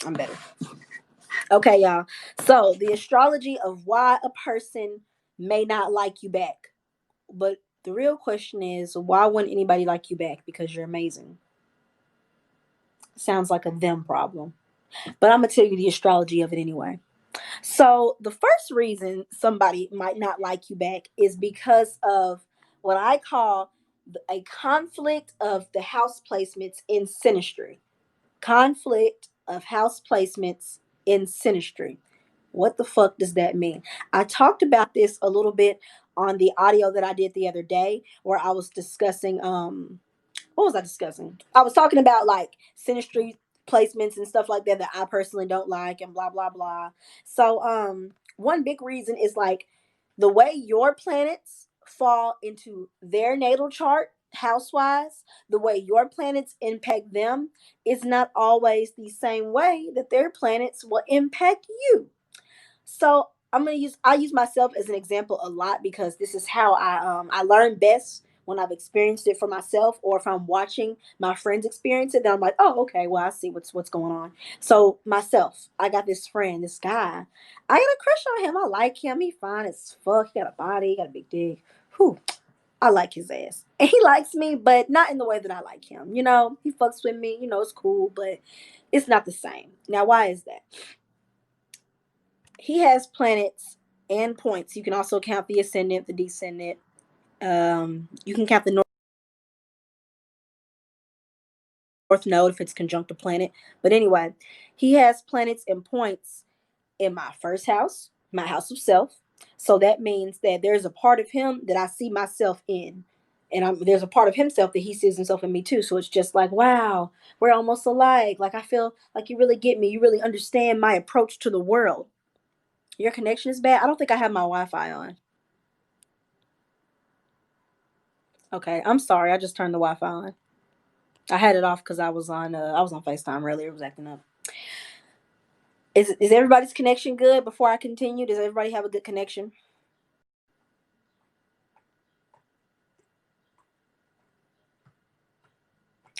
I'm better. Okay, y'all. So the astrology of why a person may not like you back. But the real question is, why wouldn't anybody like you back? Because you're amazing. Sounds like a them problem. But I'm gonna tell you the astrology of it anyway. So the first reason somebody might not like you back is because of what I call a conflict of the house placements in synastry. Conflict of house placements in synastry. What the fuck does that mean? I talked about this a little bit on the audio that I did the other day where I was discussing what was I discussing? I was talking about like synastry placements and stuff like that that I personally don't like and blah blah blah. So one big reason is like the way your planets fall into their natal chart house-wise, the way your planets impact them is not always the same way that their planets will impact you. So I use myself as an example a lot because this is how I learn best when I've experienced it for myself, or if I'm watching my friends experience it, then I'm like, oh, okay, well, I see what's going on. So myself, I got this friend, this guy. I got a crush on him. I like him. He fine as fuck. He got a body, he got a big dick. Whew. I like his ass. And he likes me, but not in the way that I like him. You know, he fucks with me, it's cool, but it's not the same. Now, why is that? He has planets and points. You can also count the ascendant, the descendant. You can count the north node if it's conjunct a planet. But anyway, he has planets and points in my first house, my house of self. So that means that there's a part of him that I see myself in. And there's a part of himself that he sees himself in me too. So it's just like, wow, we're almost alike. Like I feel like you really get me. You really understand my approach to the world. Your connection is bad. I don't think I have my Wi-Fi on. Okay, I'm sorry. I just turned the Wi-Fi on. I had it off because I was on FaceTime earlier. It was acting up. Is everybody's connection good? Before I continue, does everybody have a good connection?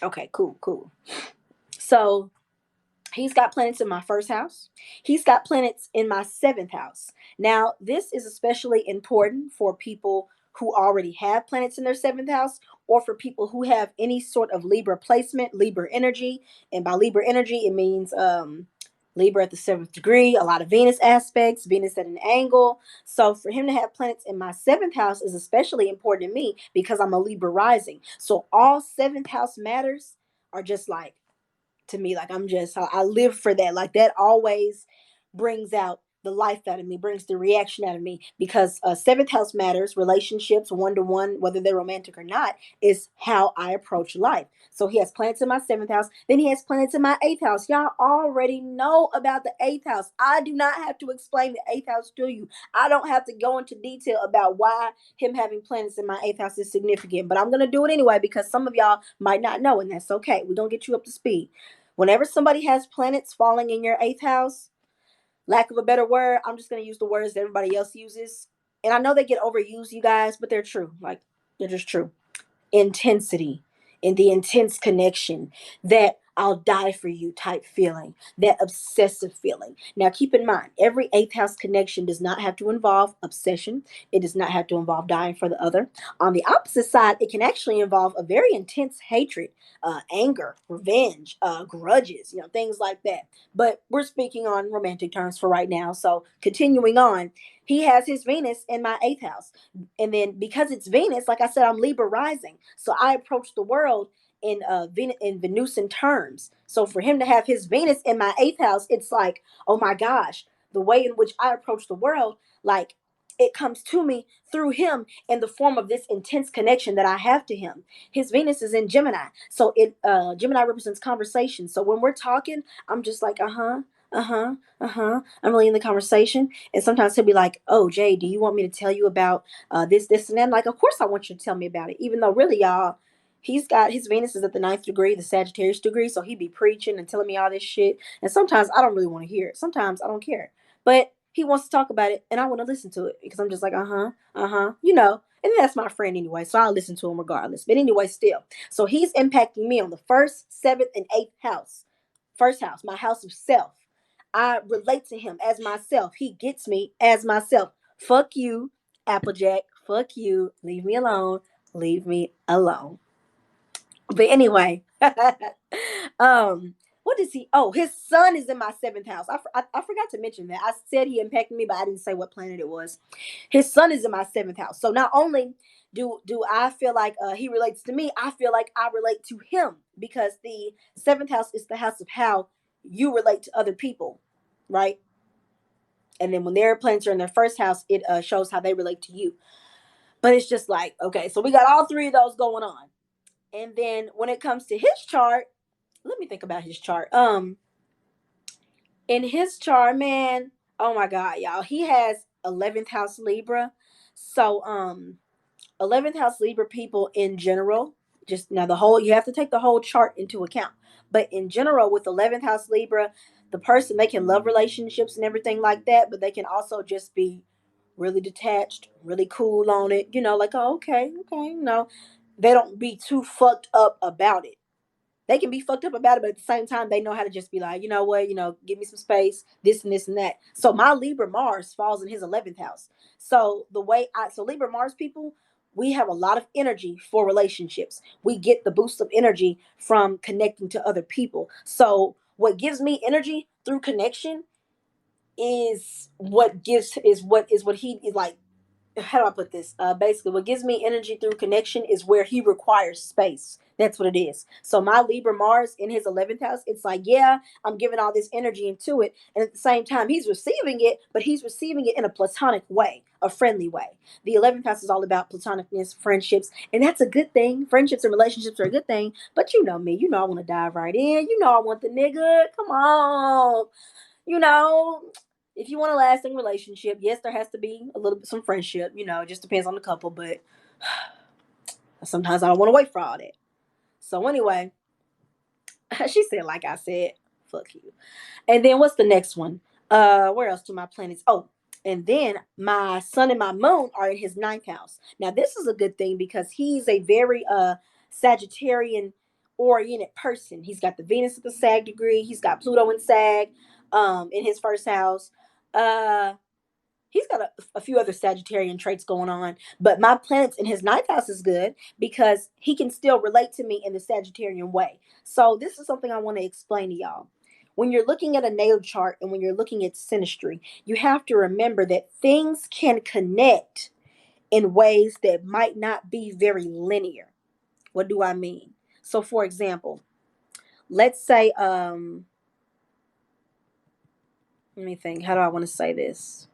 Okay, cool, cool. So he's got planets in my first house. He's got planets in my seventh house. Now, this is especially important for people who already have planets in their seventh house, or for people who have any sort of Libra placement, Libra energy. And by Libra energy, it means Libra at the seventh degree, a lot of Venus aspects, Venus at an angle. So for him to have planets in my seventh house is especially important to me because I'm a Libra rising. So all seventh house matters are just like to me. Like I live for that. Like that always brings out the life out of me, brings the reaction out of me because seventh house matters, relationships, one to one, whether they're romantic or not, is how I approach life. So he has planets in my seventh house, then he has planets in my eighth house. Y'all already know about the eighth house. I do not have to explain the eighth house to you. I don't have to go into detail about why him having planets in my eighth house is significant, but I'm gonna do it anyway because some of y'all might not know, and that's okay. We're gonna get you up to speed. Whenever somebody has planets falling in your eighth house, lack of a better word, I'm just going to use the words that everybody else uses. And I know they get overused, you guys, but they're true. Like, they're just true. Intensity and the intense connection, that I'll die for you type feeling, that obsessive feeling. Now, keep in mind, every eighth house connection does not have to involve obsession. It does not have to involve dying for the other. On the opposite side, it can actually involve a very intense hatred, anger, revenge, grudges, things like that. But we're speaking on romantic terms for right now. So, continuing on, he has his Venus in my eighth house. And then because it's Venus, like I said, I'm Libra rising. So I approach the world in Venusian terms. So for him to have his Venus in my eighth house, it's like, oh my gosh, the way in which I approach the world, like it comes to me through him in the form of this intense connection that I have to him. His Venus is in Gemini. So it Gemini represents conversation. So when we're talking, I'm just like, uh-huh, uh-huh, uh-huh. I'm really in the conversation. And sometimes he'll be like, oh, Jay, do you want me to tell you about this, and that? I'm like, of course I want you to tell me about it. Even though really, y'all, he's got his Venus is at the ninth degree, the Sagittarius degree. So he be preaching and telling me all this shit. And sometimes I don't really want to hear it. Sometimes I don't care. But he wants to talk about it and I want to listen to it because I'm just like, uh-huh, uh-huh, And that's my friend anyway. So I'll listen to him regardless. But anyway, still. So he's impacting me on the first, seventh, and eighth house First house, my house of self. I relate to him as myself. He gets me as myself. Fuck you, Applejack. Fuck you. Leave me alone. Leave me alone. But anyway, what does he? Oh, his sun is in my seventh house. I forgot to mention that. I said he impacted me, but I didn't say what planet it was. His sun is in my seventh house. So not only do I feel like he relates to me, I feel like I relate to him because the seventh house is the house of how you relate to other people, right? And then when their planets are in their first house, it shows how they relate to you. But it's just like, okay, so we got all three of those going on. And then when it comes to his chart, let me think about his chart. In his chart, man, oh my God, y'all, he has 11th house Libra. So 11th house Libra people in general, just now the whole, you have to take the whole chart into account. But in general, with 11th house Libra, the person, they can love relationships and everything like that, but they can also just be really detached, really cool on it, like, oh, okay, okay, they don't be too fucked up about it. They can be fucked up about it, but at the same time, they know how to just be like, you know what, give me some space, this and this and that. So my Libra Mars falls in his 11th house. So Libra Mars people, we have a lot of energy for relationships. We get the boost of energy from connecting to other people. So what gives me energy through connection is what he is like. How do I put this? Basically, what gives me energy through connection is where he requires space. That's what it is. So my Libra Mars in his 11th house, it's like, yeah, I'm giving all this energy into it. And at the same time, he's receiving it, but he's receiving it in a platonic way, a friendly way. The 11th house is all about platonicness, friendships, and that's a good thing. Friendships and relationships are a good thing. But you know me, I want to dive right in. I want the nigga. Come on. you know, if you want a lasting relationship, yes, there has to be a little bit some friendship. It just depends on the couple, but sometimes I don't want to wait for all that. So anyway, she said, like I said, fuck you. And then what's the next one? Where else do my planets? Oh, and then my sun and my moon are in his ninth house. Now this is a good thing because he's a very Sagittarian oriented person. He's got the Venus at the Sag degree. He's got Pluto in Sag, in his first house. Uh, he's got a few other Sagittarian traits going on, but my planets in his ninth house is good because he can still relate to me in the Sagittarian way. So this is something I want to explain to y'all. When you're looking at a natal chart and when you're looking at synastry, you have to remember that things can connect in ways that might not be very linear. What do I mean? So for example, let's say let me think, how do I want to say this?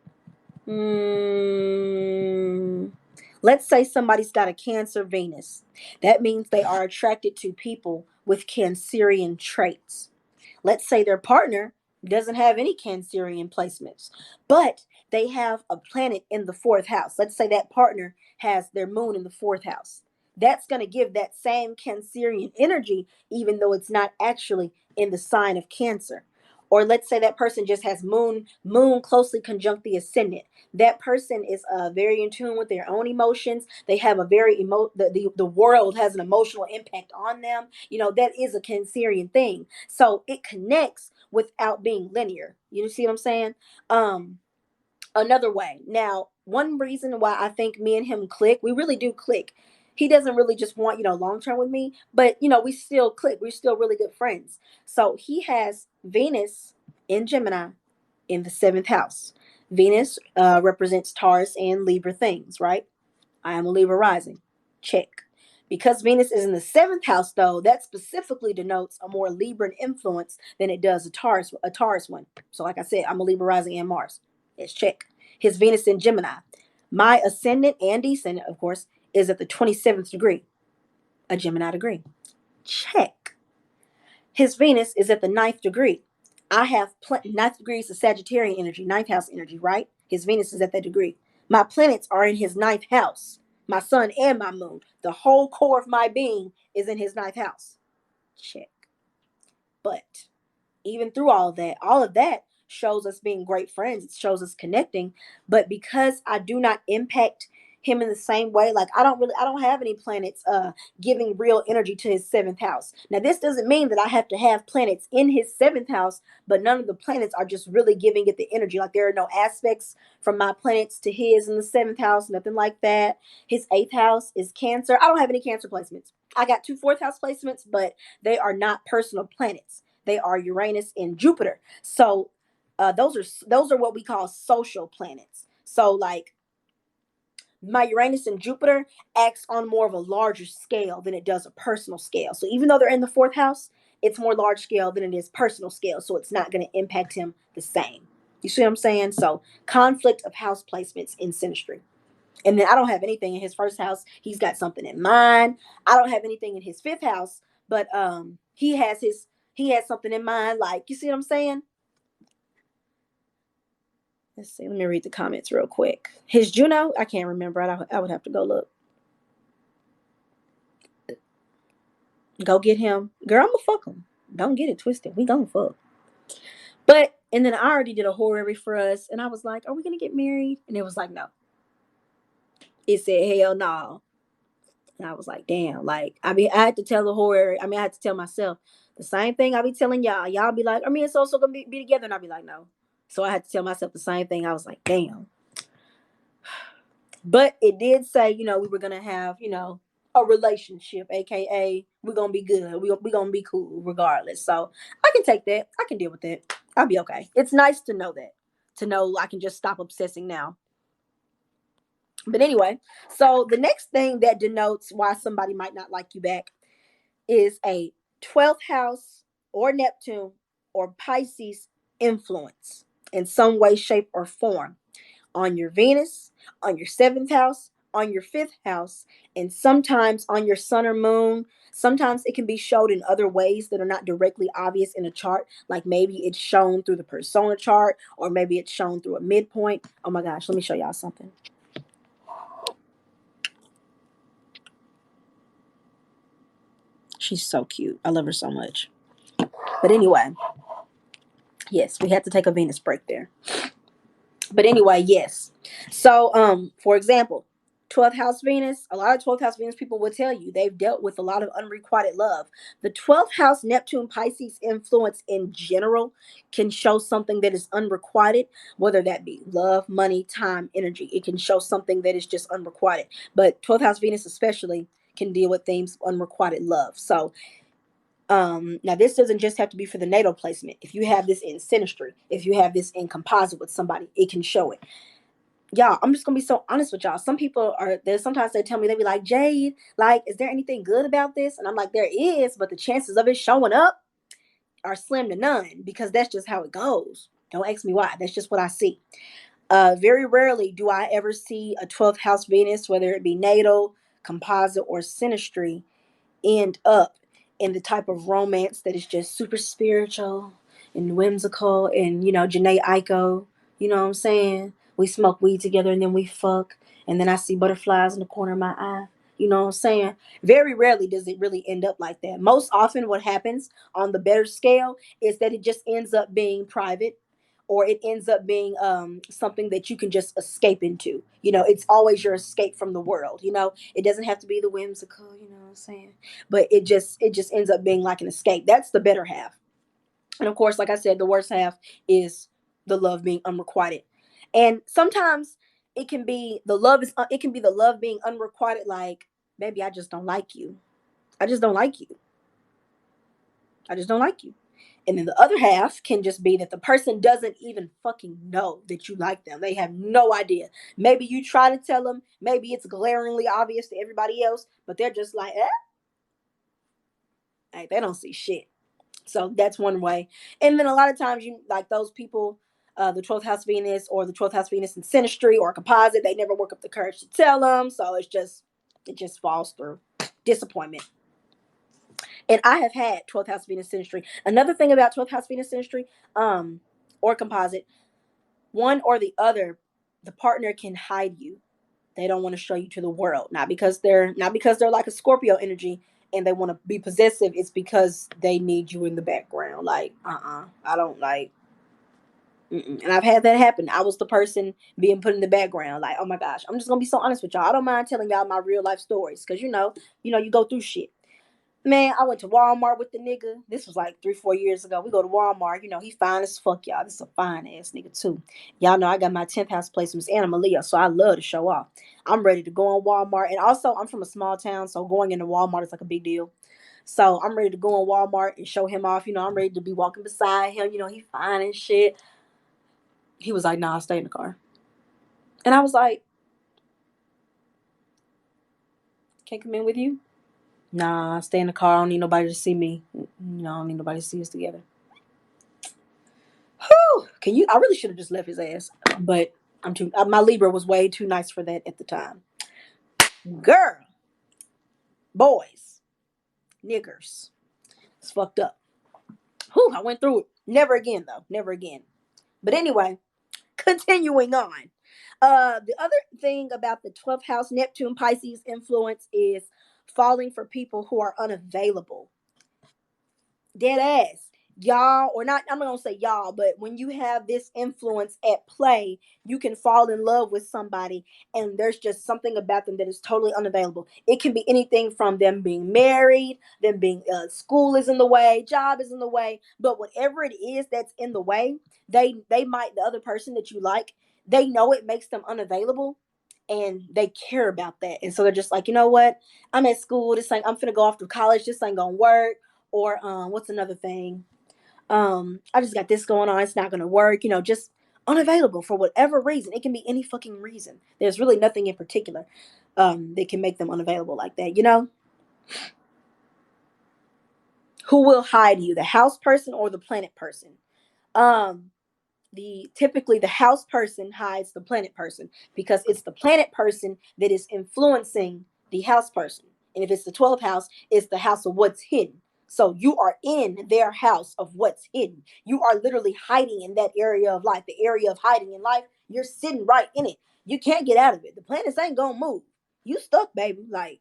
Hmm. Let's say somebody's got a Cancer Venus. That means they are attracted to people with Cancerian traits. Let's say their partner doesn't have any Cancerian placements, but they have a planet in the fourth house. Let's say that partner has their moon in the fourth house. That's going to give that same Cancerian energy, even though it's not actually in the sign of Cancer. Or let's say that person just has moon closely conjunct the ascendant. That person is very in tune with their own emotions. They have a very the world has an emotional impact on them. That is a Cancerian thing. So it connects without being linear. You see what I'm saying? Another way. Now, one reason why I think me and him click, we really do click. He doesn't really just want, long term with me, but we still click. We're still really good friends. So he has Venus in Gemini in the seventh house. Venus represents Taurus and Libra things, right? I am a Libra rising. Check. Because Venus is in the seventh house, though, that specifically denotes a more Libran influence than it does a Taurus one. So, like I said, I'm a Libra rising and Mars. Let's check. His Venus in Gemini. My ascendant and descendant, of course, is at the 27th degree, a Gemini degree. Check. His Venus is at the ninth degree. I have ninth degree is the Sagittarian energy, ninth house energy, right? His Venus is at that degree. My planets are in his ninth house. My sun and my moon. The whole core of my being is in his ninth house. Check. But even through all of that shows us being great friends. It shows us connecting. But because I do not impact him in the same way. Like I don't have any planets giving real energy to his seventh house. Now this doesn't mean that I have to have planets in his seventh house, but none of the planets are just really giving it the energy. Like there are no aspects from my planets to his in the seventh house, nothing like that. His eighth house is Cancer. I don't have any Cancer placements. I got two fourth house placements, but they are not personal planets. They are Uranus and Jupiter. So those are what we call social planets. So like my Uranus and Jupiter acts on more of a larger scale than it does a personal scale. So even though they're in the fourth house, it's more large scale than it is personal scale. So it's not going to impact him the same. You see what I'm saying? So conflict of house placements in synastry. And then I don't have anything in his first house. He's got something in mind. I don't have anything in his fifth house, but he has something in mind. Like, you see what I'm saying? Let's see. Let me read the comments real quick. His Juno, I can't remember. I would have to go look. Go get him. Girl, I'm gonna fuck him. Don't get it twisted. We gonna fuck. But, and then I already did a horary for us. And I was like, are we gonna get married? And it was like, no. It said, hell no. And I was like, damn. Like, I had to tell the horary. I had to tell myself the same thing I be telling y'all. Y'all be like, me and so gonna be together. And I'll be like, no. So I had to tell myself the same thing. I was like, damn. But it did say, we were gonna have, a relationship, aka we're gonna be good. We're gonna be cool regardless. So I can take that. I can deal with it. I'll be okay. It's nice to know that. To know I can just stop obsessing now. But anyway, so the next thing that denotes why somebody might not like you back is a 12th house or Neptune or Pisces influence in some way, shape, or form on your Venus, on your seventh house, on your fifth house, and sometimes on your sun or moon. Sometimes it can be showed in other ways that are not directly obvious in a chart. Like maybe it's shown through the persona chart, or maybe it's shown through a midpoint. Oh my gosh, let me show y'all something. She's so cute. I love her so much. But anyway, yes, we had to take a Venus break there. But anyway, yes. So, for example, 12th house Venus, a lot of 12th house Venus people will tell you they've dealt with a lot of unrequited love. The 12th house Neptune Pisces influence in general can show something that is unrequited, whether that be love, money, time, energy. It can show something that is just unrequited. But 12th house Venus especially can deal with themes of unrequited love. So now this doesn't just have to be for the natal placement. If you have this in synastry, if you have this in composite with somebody, it can show it. Y'all, I'm just gonna be so honest with y'all. Some people are there. Sometimes they tell me, they be like, Jade, like, is there anything good about this? And I'm like, there is, but the chances of it showing up are slim to none, because that's just how it goes. Don't ask me why. That's just what I see. Very rarely do I ever see a 12th house Venus, whether it be natal, composite, or synastry, end up in the type of romance that is just super spiritual and whimsical and, Janae Aiko, you know what I'm saying? We smoke weed together and then we fuck, and then I see butterflies in the corner of my eye. You know what I'm saying? Very rarely does it really end up like that. Most often what happens on the better scale is that it just ends up being private, or it ends up being something that you can just escape into. It's always your escape from the world. It doesn't have to be the whimsical, you know what I'm saying? But it just ends up being like an escape. That's the better half. And of course, like I said, the worst half is the love being unrequited. And sometimes it can be the love being unrequited, like, baby, I just don't like you. I just don't like you. I just don't like you. And then the other half can just be that the person doesn't even fucking know that you like them. They have no idea. Maybe you try to tell them, maybe it's glaringly obvious to everybody else, but they're just like, Hey, they don't see shit. So that's one way. And then a lot of times, you like those people, the 12th house Venus or the 12th house Venus in synastry or composite, they never work up the courage to tell them. So it just falls through. Disappointment. And I have had 12th house Venus synastry. Another thing about 12th house Venus synastry, or composite, one or the other, the partner can hide you. They don't want to show you to the world. Not because they're like a Scorpio energy and they want to be possessive. It's because they need you in the background. Like, I don't like. And I've had that happen. I was the person being put in the background. Like, oh my gosh, I'm just gonna be so honest with y'all. I don't mind telling y'all my real life stories because you go through shit. Man, I went to Walmart with the nigga. This was like 3, 4 years ago. We go to Walmart. He fine as fuck, y'all. This is a fine ass nigga too. Y'all know I got my 10th house placements and I'm a Leo, so I love to show off. I'm ready to go on Walmart, and also I'm from a small town, so going into Walmart is like a big deal. So I'm ready to go on Walmart and show him off. I'm ready to be walking beside him. He fine and shit. He was like, "Nah, stay in the car," and I was like, "Can't come in with you." Nah, stay in the car. I don't need nobody to see me. I don't need nobody to see us together. Whew. I really should have just left his ass, but my Libra was way too nice for that at the time. Girl, boys, niggers, it's fucked up. Whew, I went through it. Never again though. Never again. But anyway, continuing on. The other thing about the 12th house Neptune Pisces influence is falling for people who are unavailable. Dead ass. Y'all, or not, I'm not gonna say y'all, but when you have this influence at play, you can fall in love with somebody and there's just something about them that is totally unavailable. It can be anything from them being married, them being school is in the way, job is in the way, but whatever it is that's in the way, they might, the other person that you like, they know it makes them unavailable and they care about that. And so they're just like, you know what? I'm at school. This ain't, I'm finna go off to college. This ain't gonna work. Or what's another thing? I just got this going on. It's not gonna work. Just unavailable for whatever reason. It can be any fucking reason. There's really nothing in particular that can make them unavailable like that. Who will hide you? The house person or the planet person? Um, typically the house person hides the planet person because it's the planet person that is influencing the house person. And if it's the 12th house, it's the house of what's hidden. So you are in their house of what's hidden. You are literally hiding in that area of life, the area of hiding in life. You're sitting right in it. You can't get out of it. The planets ain't gonna move. You stuck, baby. Like,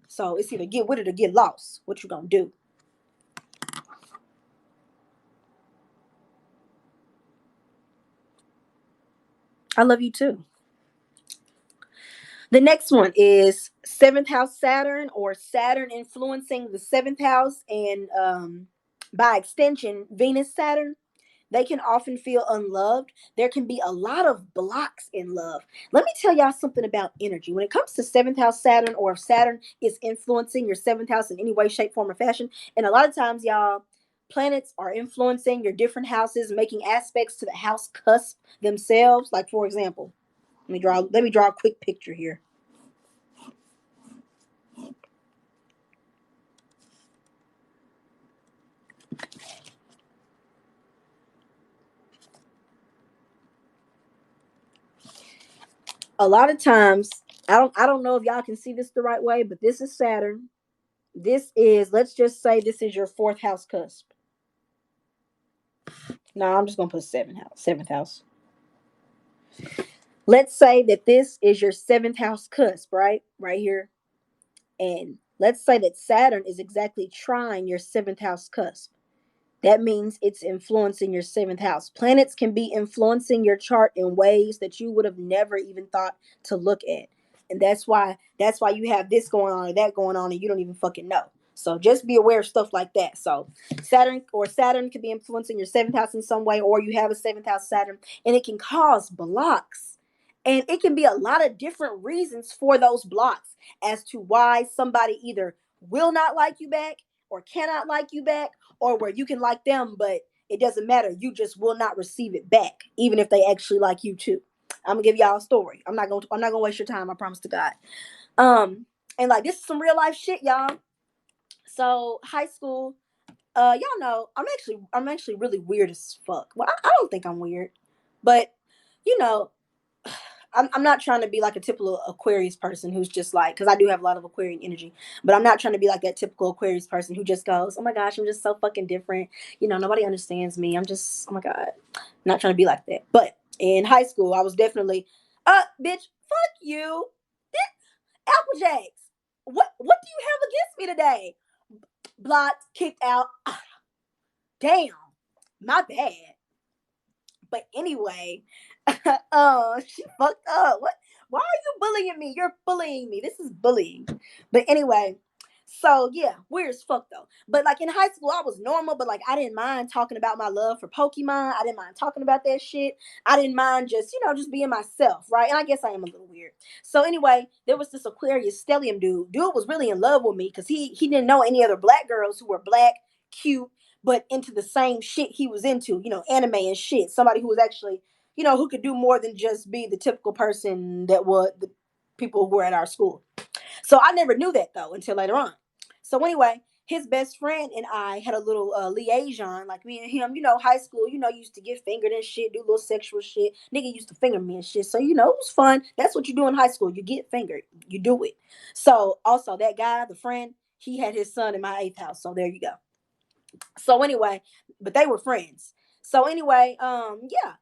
so it's either get with it or get lost. What you gonna do? I love you too. The next one is seventh house Saturn, or Saturn influencing the seventh house, and by extension, Venus Saturn. They can often feel unloved. There can be a lot of blocks in love. Let me tell y'all something about energy. When it comes to seventh house Saturn, or if Saturn is influencing your seventh house in any way, shape, form, or fashion, and a lot of times, y'all, planets are influencing your different houses, making aspects to the house cusp themselves. Like, for example, let me draw a quick picture here. A lot of times, I don't know if y'all can see this the right way, but this is Saturn. This is, let's just say this is your fourth house cusp. No, I'm just gonna put seventh house. Let's say that this is your seventh house cusp, right here. And let's say that Saturn is exactly trying your seventh house cusp. That means it's influencing your seventh house. Planets can be influencing your chart in ways that you would have never even thought to look at. And that's why you have this going on or that going on and you don't even fucking know. So just be aware of stuff like that. So Saturn could be influencing your seventh house in some way, or you have a seventh house Saturn, and it can cause blocks. And it can be a lot of different reasons for those blocks as to why somebody either will not like you back or cannot like you back, or where you can like them, but it doesn't matter. You just will not receive it back, even if they actually like you too. I'm gonna give y'all a story. I'm not gonna waste your time. I promise to God. And like, this is some real life shit, y'all. So high school, y'all know I'm actually really weird as fuck. Well, I don't think I'm weird, but you know, I'm not trying to be like a typical Aquarius person who's just like, because I do have a lot of Aquarian energy, but I'm not trying to be like that typical Aquarius person who just goes, oh my gosh, I'm just so fucking different. Nobody understands me. I'm just, oh my God. I'm not trying to be like that. But in high school, I was definitely, bitch, fuck you. Applejacks. What do you have against me today? Blocked, kicked out. Damn. My bad. But anyway, she fucked up. What? Why are you bullying me? You're bullying me. This is bullying. But anyway, so yeah, weird as fuck though. But like in high school, I was normal, but like I didn't mind talking about my love for Pokemon. I didn't mind talking about that shit. I didn't mind just, just being myself, right? And I guess I am a little weird. So anyway, there was this Aquarius stellium dude. Dude was really in love with me because he didn't know any other black girls who were black, cute, but into the same shit he was into, anime and shit. Somebody who was actually, who could do more than just be the typical person that was the people who were at our school. So I never knew that though until later on. So anyway, his best friend and I had a little liaison, like me and him, high school, used to get fingered and shit, do little sexual shit. Nigga used to finger me and shit. So, it was fun. That's what you do in high school. You get fingered. You do it. So also that guy, the friend, he had his son in my eighth house. So there you go. So anyway, but they were friends. So anyway, yeah.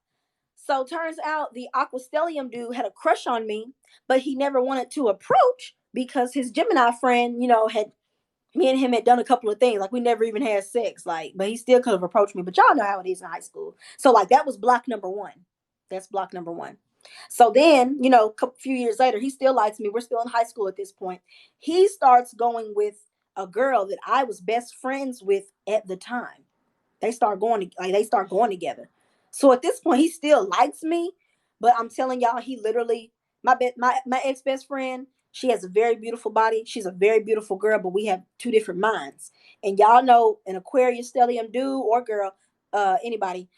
So turns out the Aquastellium dude had a crush on me, but he never wanted to approach because his Gemini friend, had me and him had done a couple of things. Like we never even had sex. Like, but he still could have approached me. But y'all know how it is in high school. So like that was block number one. That's block number one. So then, a few years later, he still likes me. We're still in high school at this point. He starts going with a girl that I was best friends with at the time. They start going together. So at this point, he still likes me, but I'm telling y'all, he literally my ex best friend. She has a very beautiful body. She's a very beautiful girl, but we have two different minds. And y'all know an Aquarius stellium dude or girl, anybody,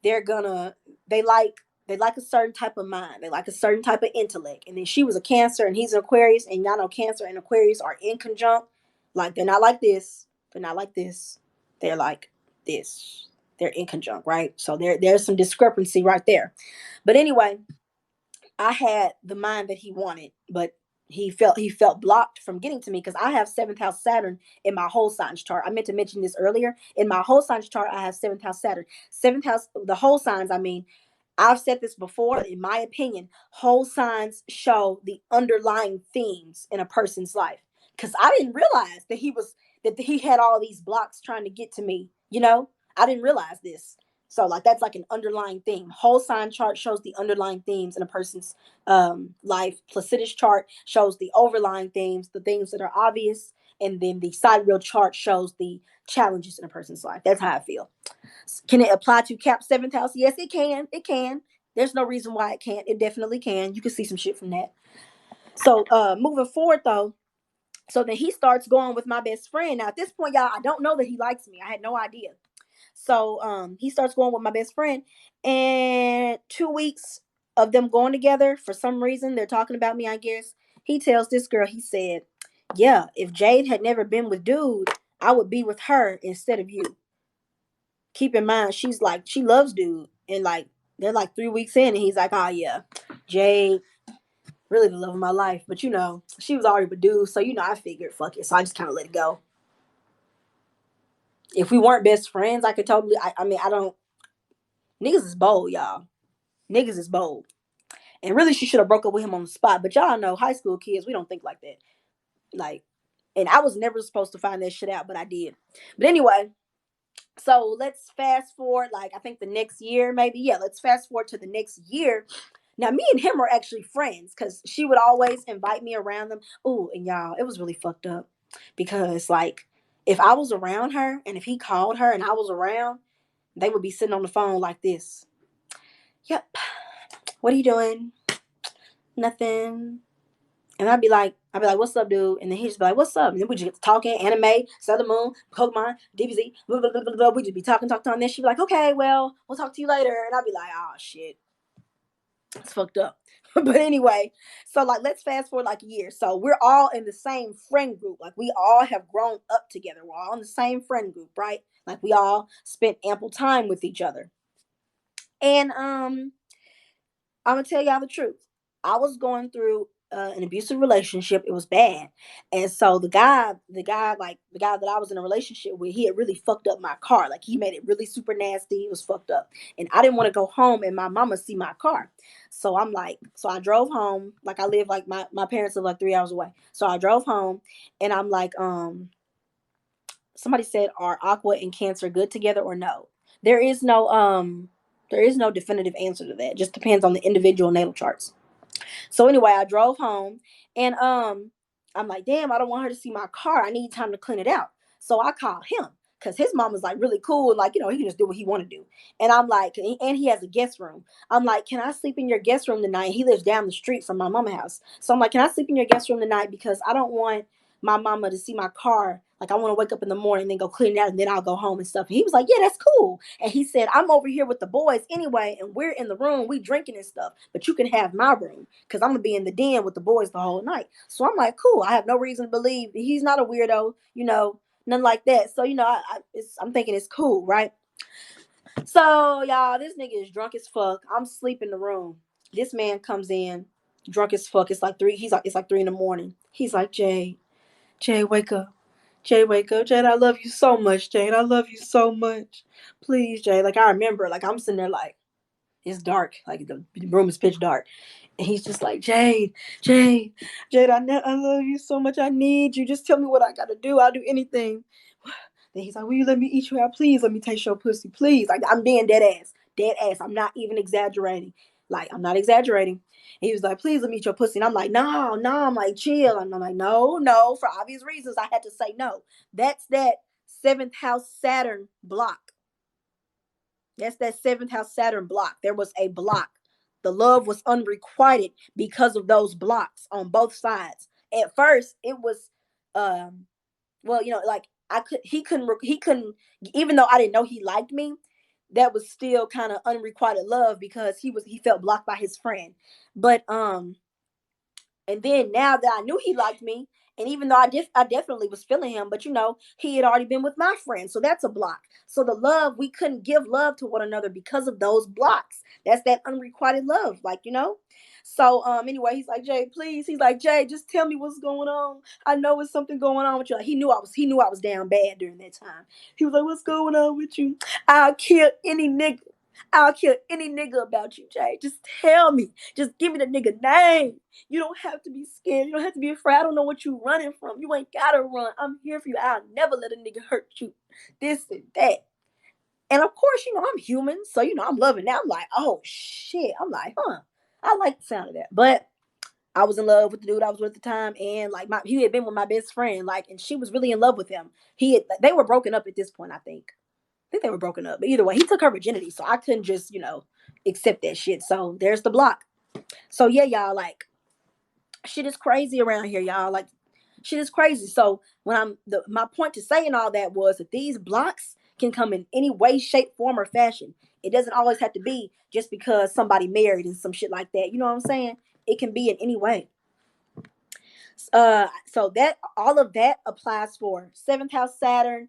they're gonna they like they like a certain type of mind. They like a certain type of intellect. And then she was a Cancer and he's an Aquarius, and y'all know Cancer and Aquarius are in conjunct. Like they're not like this. They're not like this. They're like this. They're in conjunct, right? So there's some discrepancy right there. But anyway, I had the mind that he wanted, but he felt blocked from getting to me because I have seventh house Saturn in my whole signs chart. I meant to mention this earlier. In my whole signs chart, I have seventh house Saturn. Seventh house, the whole signs, I mean, I've said this before. In my opinion, whole signs show the underlying themes in a person's life. Because I didn't realize that he had all these blocks trying to get to me. I didn't realize this. So like that's like an underlying theme. Whole sign chart shows the underlying themes in a person's life. Placidus chart shows the overlying themes, the things that are obvious, and then the sidereal chart shows the challenges in a person's life. That's how I feel. Can it apply to Cap seventh house? Yes, it can. It can. There's no reason why it can't. It definitely can. You can see some shit from that. So moving forward though, so then he starts going with my best friend. Now at this point, y'all, I don't know that he likes me. I had no idea. So he starts going with my best friend, and 2 weeks of them going together, for some reason, they're talking about me, I guess. He tells this girl, he said, yeah, if Jade had never been with dude, I would be with her instead of you. Keep in mind, she's like, she loves dude. And like, they're like 3 weeks in, and he's like, oh yeah, Jade, really the love of my life. But she was already with dude. So, I figured, fuck it. So I just kind of let it go. If we weren't best friends, I could totally, I mean, I don't, niggas is bold, y'all. Niggas is bold. And really, she should have broke up with him on the spot. But y'all know, high school kids, we don't think like that. Like, and I was never supposed to find that shit out, but I did. But anyway, so let's fast forward, like, I think the next year, maybe. Yeah, let's fast forward to the next year. Now, me and him are actually friends because she would always invite me around them. Ooh, and y'all, it was really fucked up because, like, if I was around her and if he called her and I was around, they would be sitting on the phone like this. Yep. What are you doing? Nothing. And I'd be like, what's up, dude? And then he'd just be like, what's up? And then we just get to talking, anime, Sailor Moon, Pokemon, DBZ, blah, blah, blah, blah, blah. We just be talking. And then she'd be like, okay, well, we'll talk to you later. And I'd be like, oh, shit. It's fucked up. But anyway, so like, let's fast forward like a year. So we're all in the same friend group. Like we all have grown up together. We're all in the same friend group, right? Like we all spent ample time with each other. And I'm gonna tell y'all the truth. I was going through an abusive relationship. It was bad, and so the guy that I was in a relationship with, he had really fucked up my car. Like he made it really super nasty. It was fucked up, and I didn't want to go home and my mama see my car. So so I drove home. Like I live like my parents live like 3 hours away. So I drove home, and I'm like, somebody said, are Aqua and Cancer good together or no? There is no There is no definitive answer to that. It just depends on the individual natal charts. So anyway, I drove home and I'm like, damn, I don't want her to see my car. I need time to clean it out. So I called him because his mom was like really cool and like, you know, he can just do what he want to do. And I'm like, and he has a guest room. I'm like, can I sleep in your guest room tonight? He lives down the street from my mama house. So I'm like, can I sleep in your guest room tonight? Because I don't want my mama to see my car. Like I want to wake up in the morning and then go clean it out and then I'll go home and stuff. And he was like, yeah, that's cool. And he said, I'm over here with the boys anyway, and we're in the room, we drinking and stuff, but you can have my room because I'm gonna be in the den with the boys the whole night. So I'm like, cool. I have no reason to believe he's not a weirdo, you know, nothing like that. So, you know, I'm thinking it's cool, right? So, y'all, this nigga is drunk as fuck. I'm asleep in the room. This man comes in, drunk as fuck. It's like three. It's like 3 a.m. He's like, Jade, wake up. Jade, wake up. Jade, I love you so much. Jade, I love you so much. Please, Jade. Like I remember, like I'm sitting there, like it's dark, like the room is pitch dark, and he's just like, Jade, Jade, I love you so much. I need you. Just tell me what I gotta do. I'll do anything. Then he's like, will you let me eat you out? Please let me taste your pussy. Please. Like, I'm being dead ass. Dead ass. I'm not even exaggerating. Like, I'm not exaggerating. And he was like, please let me eat your pussy. And I'm like, no. I'm like, chill. And I'm like, no. For obvious reasons, I had to say no. That's that seventh house Saturn block. That's that seventh house Saturn block. There was a block. The love was unrequited because of those blocks on both sides. At first, it was well, you know, like he couldn't even though I didn't know he liked me, that was still kind of unrequited love because he felt blocked by his friend. But and then now that I knew he liked me, and even though I definitely was feeling him, but you know, he had already been with my friend. So that's a block. So the love, we couldn't give love to one another because of those blocks. That's that unrequited love, like, you know? So anyway, he's like, Jay, please. He's like, Jay, just tell me what's going on. I know it's something going on with you. Like, he knew I was down bad during that time. He was like, what's going on with you? I'll kill any nigga. I'll kill any nigga about you, Jay. Just tell me. Just give me the nigga name. You don't have to be scared. You don't have to be afraid. I don't know what you running from. You ain't gotta run. I'm here for you. I'll never let a nigga hurt you. This and that. And of course, you know, I'm human. So, you know, I'm loving that. I'm like, oh shit. I'm like, huh. I like the sound of that. But I was in love with the dude I was with at the time. And like he had been with my best friend. Like, and she was really in love with him. They were broken up at this point, I think. I think they were broken up. But either way, he took her virginity. So I couldn't just, you know, accept that shit. So there's the block. So yeah, y'all, like shit is crazy around here, y'all. Like shit is crazy. So when my point to saying all that was that these blocks can come in any way, shape, form, or fashion. It doesn't always have to be just because somebody married and some shit like that. You know what I'm saying? It can be in any way. So that all of that applies for seventh house Saturn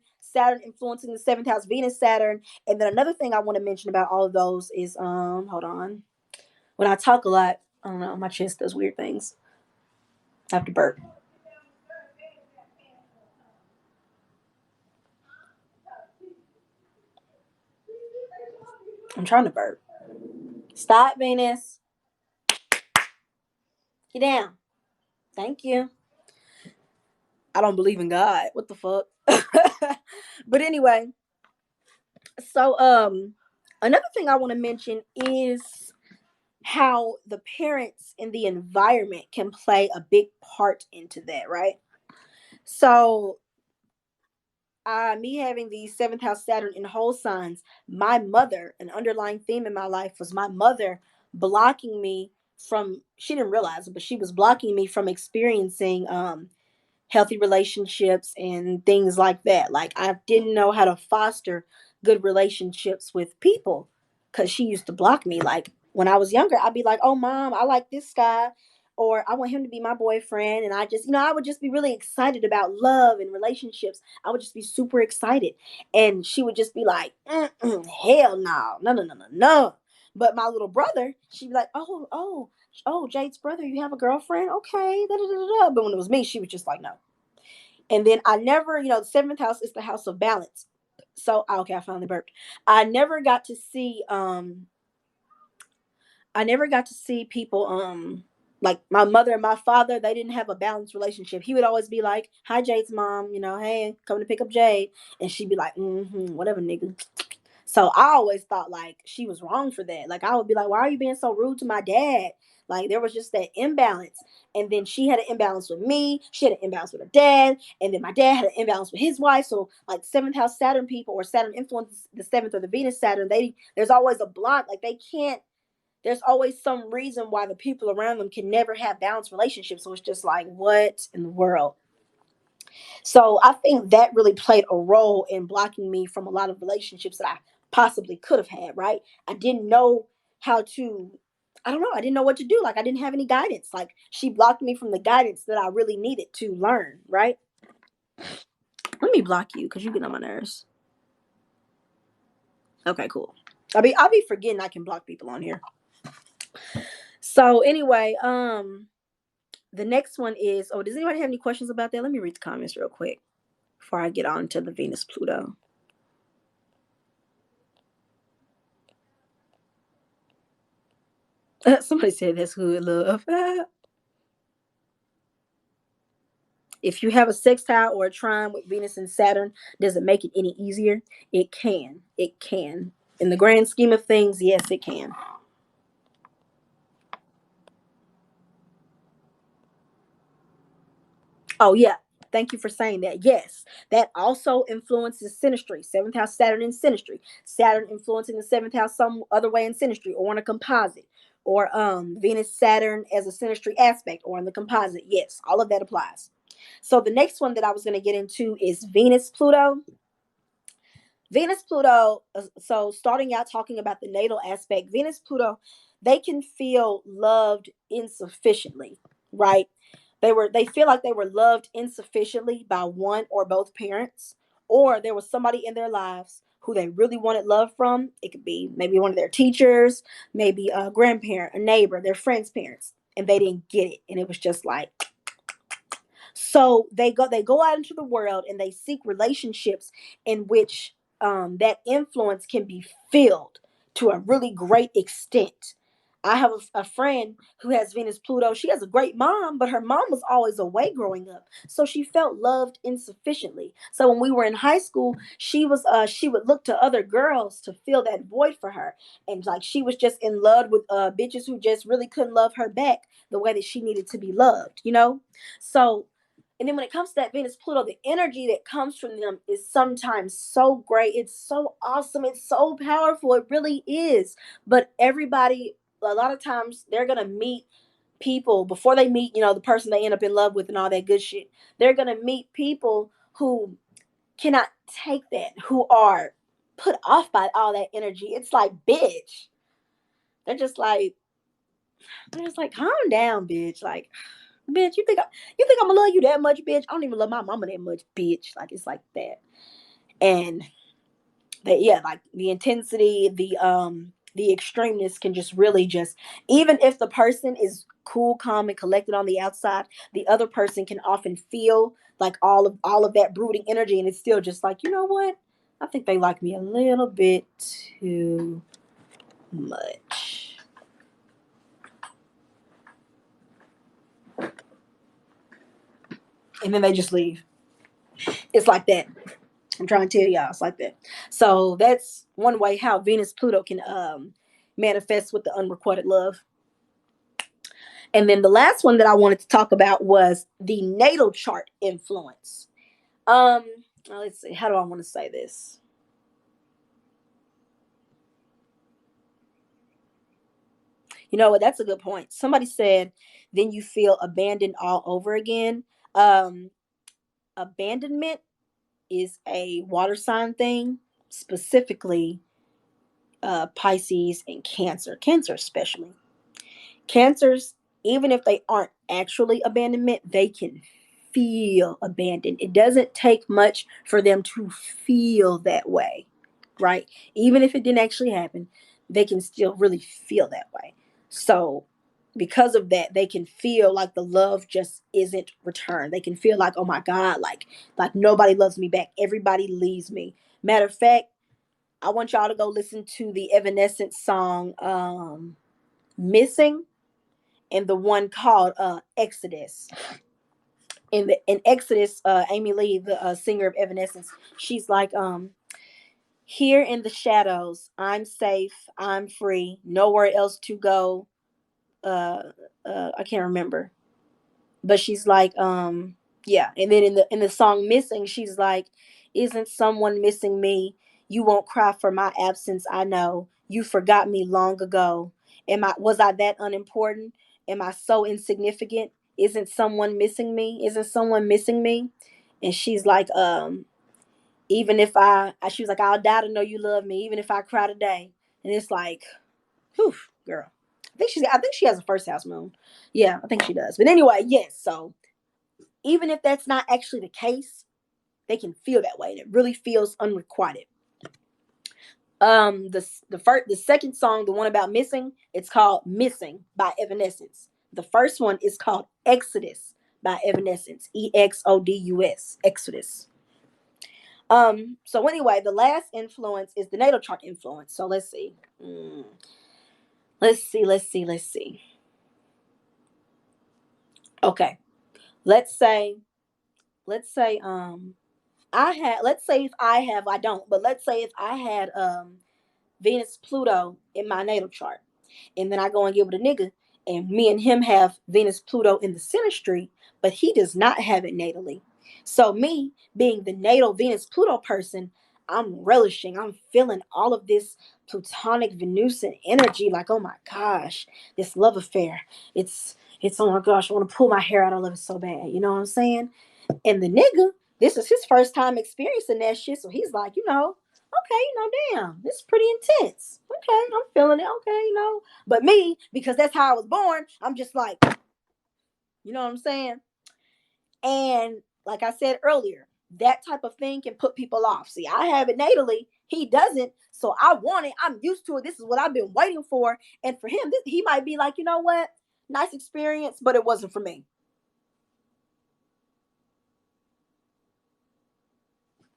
influencing the seventh house Venus Saturn. And then another thing I want to mention about all of those is hold on. When I talk a lot, I don't know, my chest does weird things. I have to burp. I'm trying to burp. Stop, Venus. Get down. Thank you. I don't believe in God. What the fuck? But anyway, so another thing I want to mention is how the parents and the environment can play a big part into that, right? So me having the seventh house Saturn in whole signs, my mother, an underlying theme in my life was my mother blocking me from, she didn't realize it, but she was blocking me from experiencing healthy relationships and things like that. Like I didn't know how to foster good relationships with people because she used to block me. Like when I was younger, I'd be like, oh mom, I like this guy, or I want him to be my boyfriend. And I just, you know, I would just be really excited about love and relationships. I would just be super excited. And she would just be like, hell no. But my little brother, she'd be like, Jade's brother, you have a girlfriend? Okay. Da, da, da, da. But when it was me, she was just like, no. And then I never, you know, the seventh house is the house of balance. So okay, I finally burped. I never got to see I never got to see people like my mother and my father, they didn't have a balanced relationship. He would always be like, hi Jade's mom, you know, hey, coming to pick up Jade. And she'd be like, whatever, nigga. So I always thought like she was wrong for that. Like I would be like, why are you being so rude to my dad? Like there was just that imbalance. And then she had an imbalance with me. She had an imbalance with her dad. And then my dad had an imbalance with his wife. So like seventh house Saturn people, or Saturn influences the seventh, or the Venus Saturn, there's always a block. Like they can't, there's always some reason why the people around them can never have balanced relationships. So it's just like, what in the world? So I think that really played a role in blocking me from a lot of relationships that I possibly could have had, right? I didn't know how to, I don't know, I didn't know what to do. Like I didn't have any guidance. Like she blocked me from the guidance that I really needed to learn, right? Let me block you because you get on my nerves. Okay, cool. I'll be forgetting I can block people on here. So anyway, the next one is, oh, does anybody have any questions about that? Let me read the comments real quick before I get on to the Venus Pluto. Somebody said that's good love. If you have a sextile or a trine with Venus and Saturn, does it make it any easier? It can. It can. In the grand scheme of things, yes, it can. Oh, yeah. Thank you for saying that. Yes, that also influences synastry. Seventh house Saturn in synastry. Saturn influencing the seventh house some other way in synastry, or on a composite, or Venus Saturn as a synastry aspect, or in the composite. Yes, all of that applies. So the next one that I was going to get into is Venus Pluto. Venus Pluto, so starting out talking about the natal aspect, Venus Pluto, they can feel loved insufficiently, right? They feel like they were loved insufficiently by one or both parents, or there was somebody in their lives who they really wanted love from. It could be maybe one of their teachers, maybe a grandparent, a neighbor, their friend's parents, and they didn't get it. And it was just like, so they go out into the world and they seek relationships in which that influence can be filled to a really great extent. I have a friend who has Venus Pluto. She has a great mom, but her mom was always away growing up, so she felt loved insufficiently. So when we were in high school, she would look to other girls to fill that void for her, and like she was just in love with bitches who just really couldn't love her back the way that she needed to be loved, you know. So and then when it comes to that Venus Pluto, the energy that comes from them is sometimes so great. It's so awesome. It's so powerful. It really is. But everybody, a lot of times, they're going to meet people before they meet, the person they end up in love with and all that good shit. They're going to meet people who cannot take that, who are put off by all that energy. It's like, bitch. They're just like, calm down, bitch. Like, bitch, you think I'm gonna love you that much, bitch? I don't even love my mama that much, bitch. Like it's like that. And that, yeah, like the intensity, the extremeness can just really just, even if the person is cool, calm, and collected on the outside, the other person can often feel like all of that brooding energy, and it's still just like, you know what? I think they like me a little bit too much. And then they just leave. It's like that. I'm trying to tell y'all, it's like that. So that's one way how Venus Pluto can manifest with the unrequited love. And then the last one that I wanted to talk about was the natal chart influence. Um, let's see, how do I want to say this? You know what? That's a good point. Somebody said, then you feel abandoned all over again. Um, Abandonment is a water sign thing, specifically Pisces and Cancer especially. Cancers, even if they aren't actually abandonment, they can feel abandoned. It doesn't take much for them to feel that way, right? Even if it didn't actually happen, they can still really feel that way. So, because of that, they can feel like the love just isn't returned. They can feel like, oh my God, like nobody loves me back. Everybody leaves me. Matter of fact, I want y'all to go listen to the Evanescence song Missing, and the one called Exodus. In Exodus, Amy Lee, the singer of Evanescence, she's like, Here in the shadows, I'm safe, I'm free, nowhere else to go. Uh, I can't remember, but she's like, yeah. And then in the song "Missing," she's like, "Isn't someone missing me? You won't cry for my absence. I know you forgot me long ago. Was I that unimportant? Am I so insignificant? Isn't someone missing me? Isn't someone missing me?" And she's like, even if she was like, "I'll die to know you love me, even if I cry today." And it's like, whew, girl. I think she has a first house moon. Yeah, I think she does. But anyway, yes. So even if that's not actually the case, they can feel that way, and it really feels unrequited. The second song, the one about missing, it's called "Missing" by Evanescence. The first one is called "Exodus" by Evanescence. Exodus. Exodus. So anyway, the last influence is the natal chart influence. So let's see. Let's see. Okay. Let's say let's say let's say if I have I don't, but let's say if I had Venus Pluto in my natal chart, and then I go and get with a nigga, and me and him have Venus Pluto in the center street, but he does not have it natally. So me being the natal Venus Pluto person, I'm relishing, I'm feeling all of this plutonic Venusian energy, like, oh my gosh, this love affair. It's oh my gosh, I want to pull my hair out. I love it so bad. You know what I'm saying? And the nigga, this is his first time experiencing that shit. So he's like, okay, damn, this is pretty intense. Okay, I'm feeling it. Okay. But me, because that's how I was born, I'm just like, you know what I'm saying? And like I said earlier, that type of thing can put people off. See, I have it natally. He doesn't. So I want it. I'm used to it. This is what I've been waiting for. And for him, he might be like, you know what? Nice experience, but it wasn't for me.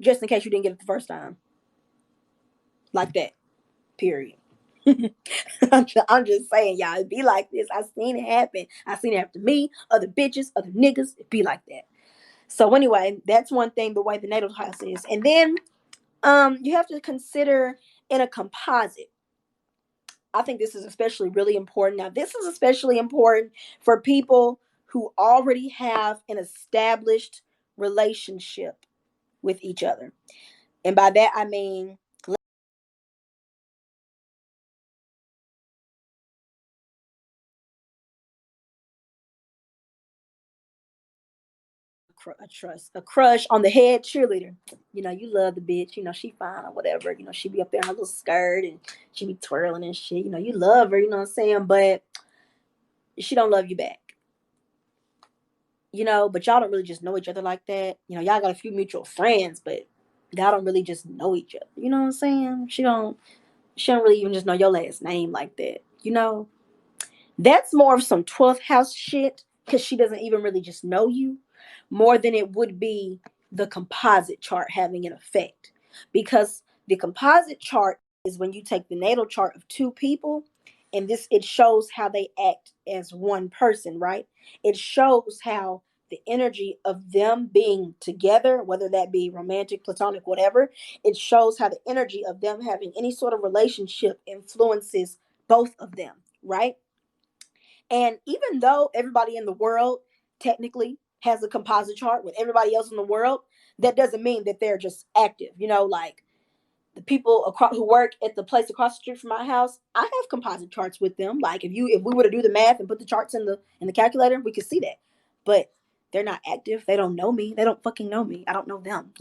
Just in case you didn't get it the first time. Like that. Period. I'm just saying, y'all, it be like this. I seen it happen. I seen it happen to me, other bitches, other niggas. It be like that. So anyway, that's one thing, the way the natal house is. And then you have to consider in a composite. I think this is especially really important. Now, this is especially important for people who already have an established relationship with each other. And by that I mean a crush on the head cheerleader. You love the bitch. She fine or whatever. She be up there in her little skirt and she be twirling and shit. You love her. You know what I'm saying? But she don't love you back. But y'all don't really just know each other like that. Y'all got a few mutual friends, but y'all don't really just know each other. You know what I'm saying? She don't really even just know your last name like that. That's more of some 12th house shit because she doesn't even really just know you more than it would be the composite chart having an effect. Because the composite chart is when you take the natal chart of two people and it shows how they act as one person, right? It shows how the energy of them being together, whether that be romantic, platonic, whatever, it shows how the energy of them having any sort of relationship influences both of them, right? And even though everybody in the world technically has a composite chart with everybody else in the world, that doesn't mean that they're just active. Like the people who work at the place across the street from my house, I have composite charts with them. Like if we were to do the math and put the charts in the calculator, we could see that. But they're not active. They don't know me. They don't fucking know me. I don't know them.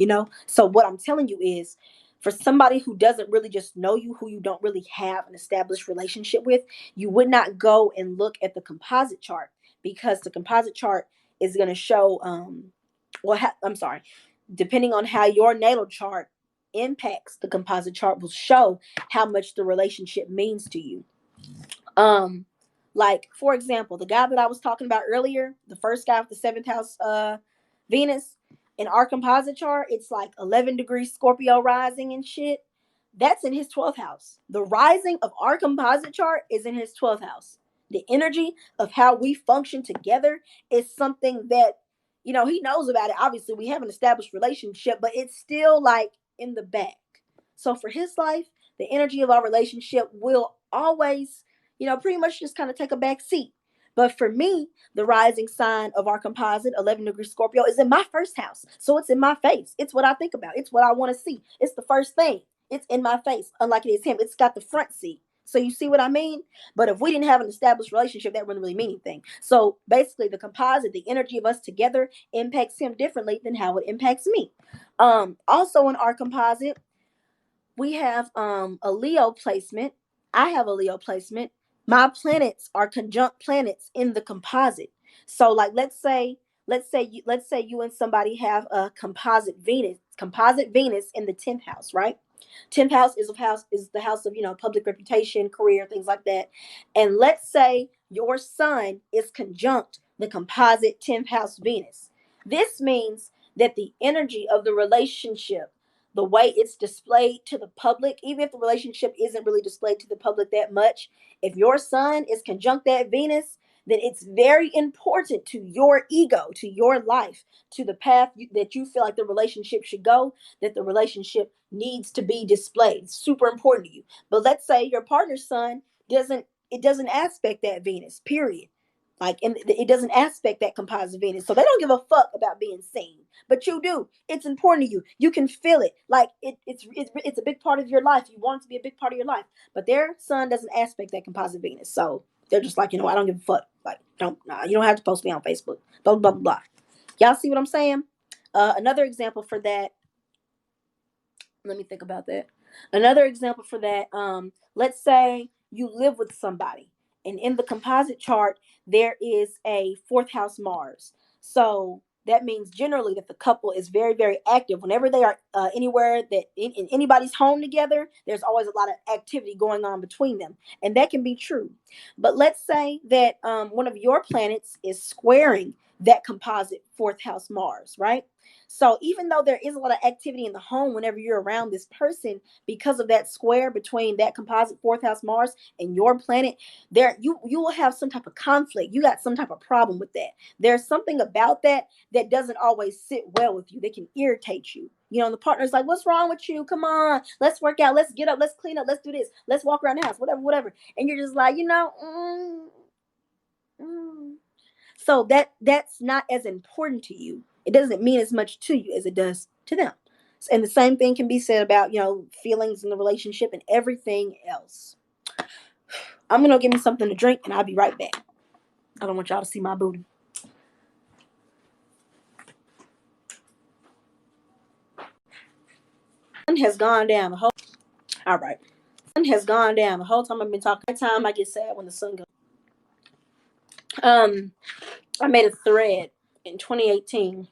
So what I'm telling you is, for somebody who doesn't really just know you, who you don't really have an established relationship with, you would not go and look at the composite chart, because the composite chart is going to show I'm sorry, depending on how your natal chart impacts the composite chart, will show how much the relationship means to you. um like, for example, the guy that I was talking about earlier, the first guy with the seventh house Venus, in our composite chart, it's like 11 degrees Scorpio rising and shit. That's in his 12th house. The rising of our composite chart is in his 12th house. The energy of how we function together is something that, he knows about it. Obviously, we have an established relationship, but it's still like in the back. So for his life, the energy of our relationship will always, pretty much just kind of take a back seat. But for me, the rising sign of our composite, 11-degree Scorpio, is in my first house. So it's in my face. It's what I think about. It's what I want to see. It's the first thing. It's in my face. Unlike it is him, it's got the front seat. So you see what I mean? But if we didn't have an established relationship, that wouldn't really mean anything. So basically, the composite, the energy of us together, impacts him differently than how it impacts me. Also in our composite, we have a Leo placement. I have a Leo placement. My planets are conjunct planets in the composite. So like let's say you and somebody have a composite Venus in the 10th house, right? 10th house is the house of, public reputation, career, things like that. And let's say your sun is conjunct the composite 10th house Venus. This means that the energy of the relationship, the way it's displayed to the public, even if the relationship isn't really displayed to the public that much, if your sun is conjunct that Venus, then it's very important to your ego, to your life, to the path that you feel like the relationship should go, that the relationship needs to be displayed. It's super important to you. But let's say your partner's sun doesn't aspect that Venus, period. Like, and it doesn't aspect that composite Venus. So they don't give a fuck about being seen. But you do. It's important to you. You can feel it. Like it's a big part of your life. You want it to be a big part of your life. But their sun doesn't aspect that composite Venus. So they're just like, I don't give a fuck. Like, you don't have to post me on Facebook. Blah, blah, blah, blah. Y'all see what I'm saying? Another example for that. Let me think about that. Another example for that. Let's say you live with somebody, and in the composite chart there is a fourth house Mars. So that means generally that the couple is very, very active. Whenever they are anywhere that in anybody's home together, there's always a lot of activity going on between them, and that can be true. But let's say that one of your planets is squaring that composite fourth house Mars, right? So even though there is a lot of activity in the home whenever you're around this person, because of that square between that composite fourth house Mars and your planet, there you will have some type of conflict. You got some type of problem with that. There's something about that doesn't always sit well with you. That can irritate you. And the partner's like, "What's wrong with you? Come on, let's work out. Let's get up. Let's clean up. Let's do this. Let's walk around the house. Whatever, whatever." And you're just like, So that's not as important to you. It doesn't mean as much to you as it does to them. And the same thing can be said about, feelings in the relationship and everything else. I'm going to give me something to drink and I'll be right back. I don't want y'all to see my booty. Sun has gone down the whole. All right. Sun has gone down the whole time I've been talking. Every time I get sad when the sun goes. I made a thread in 2018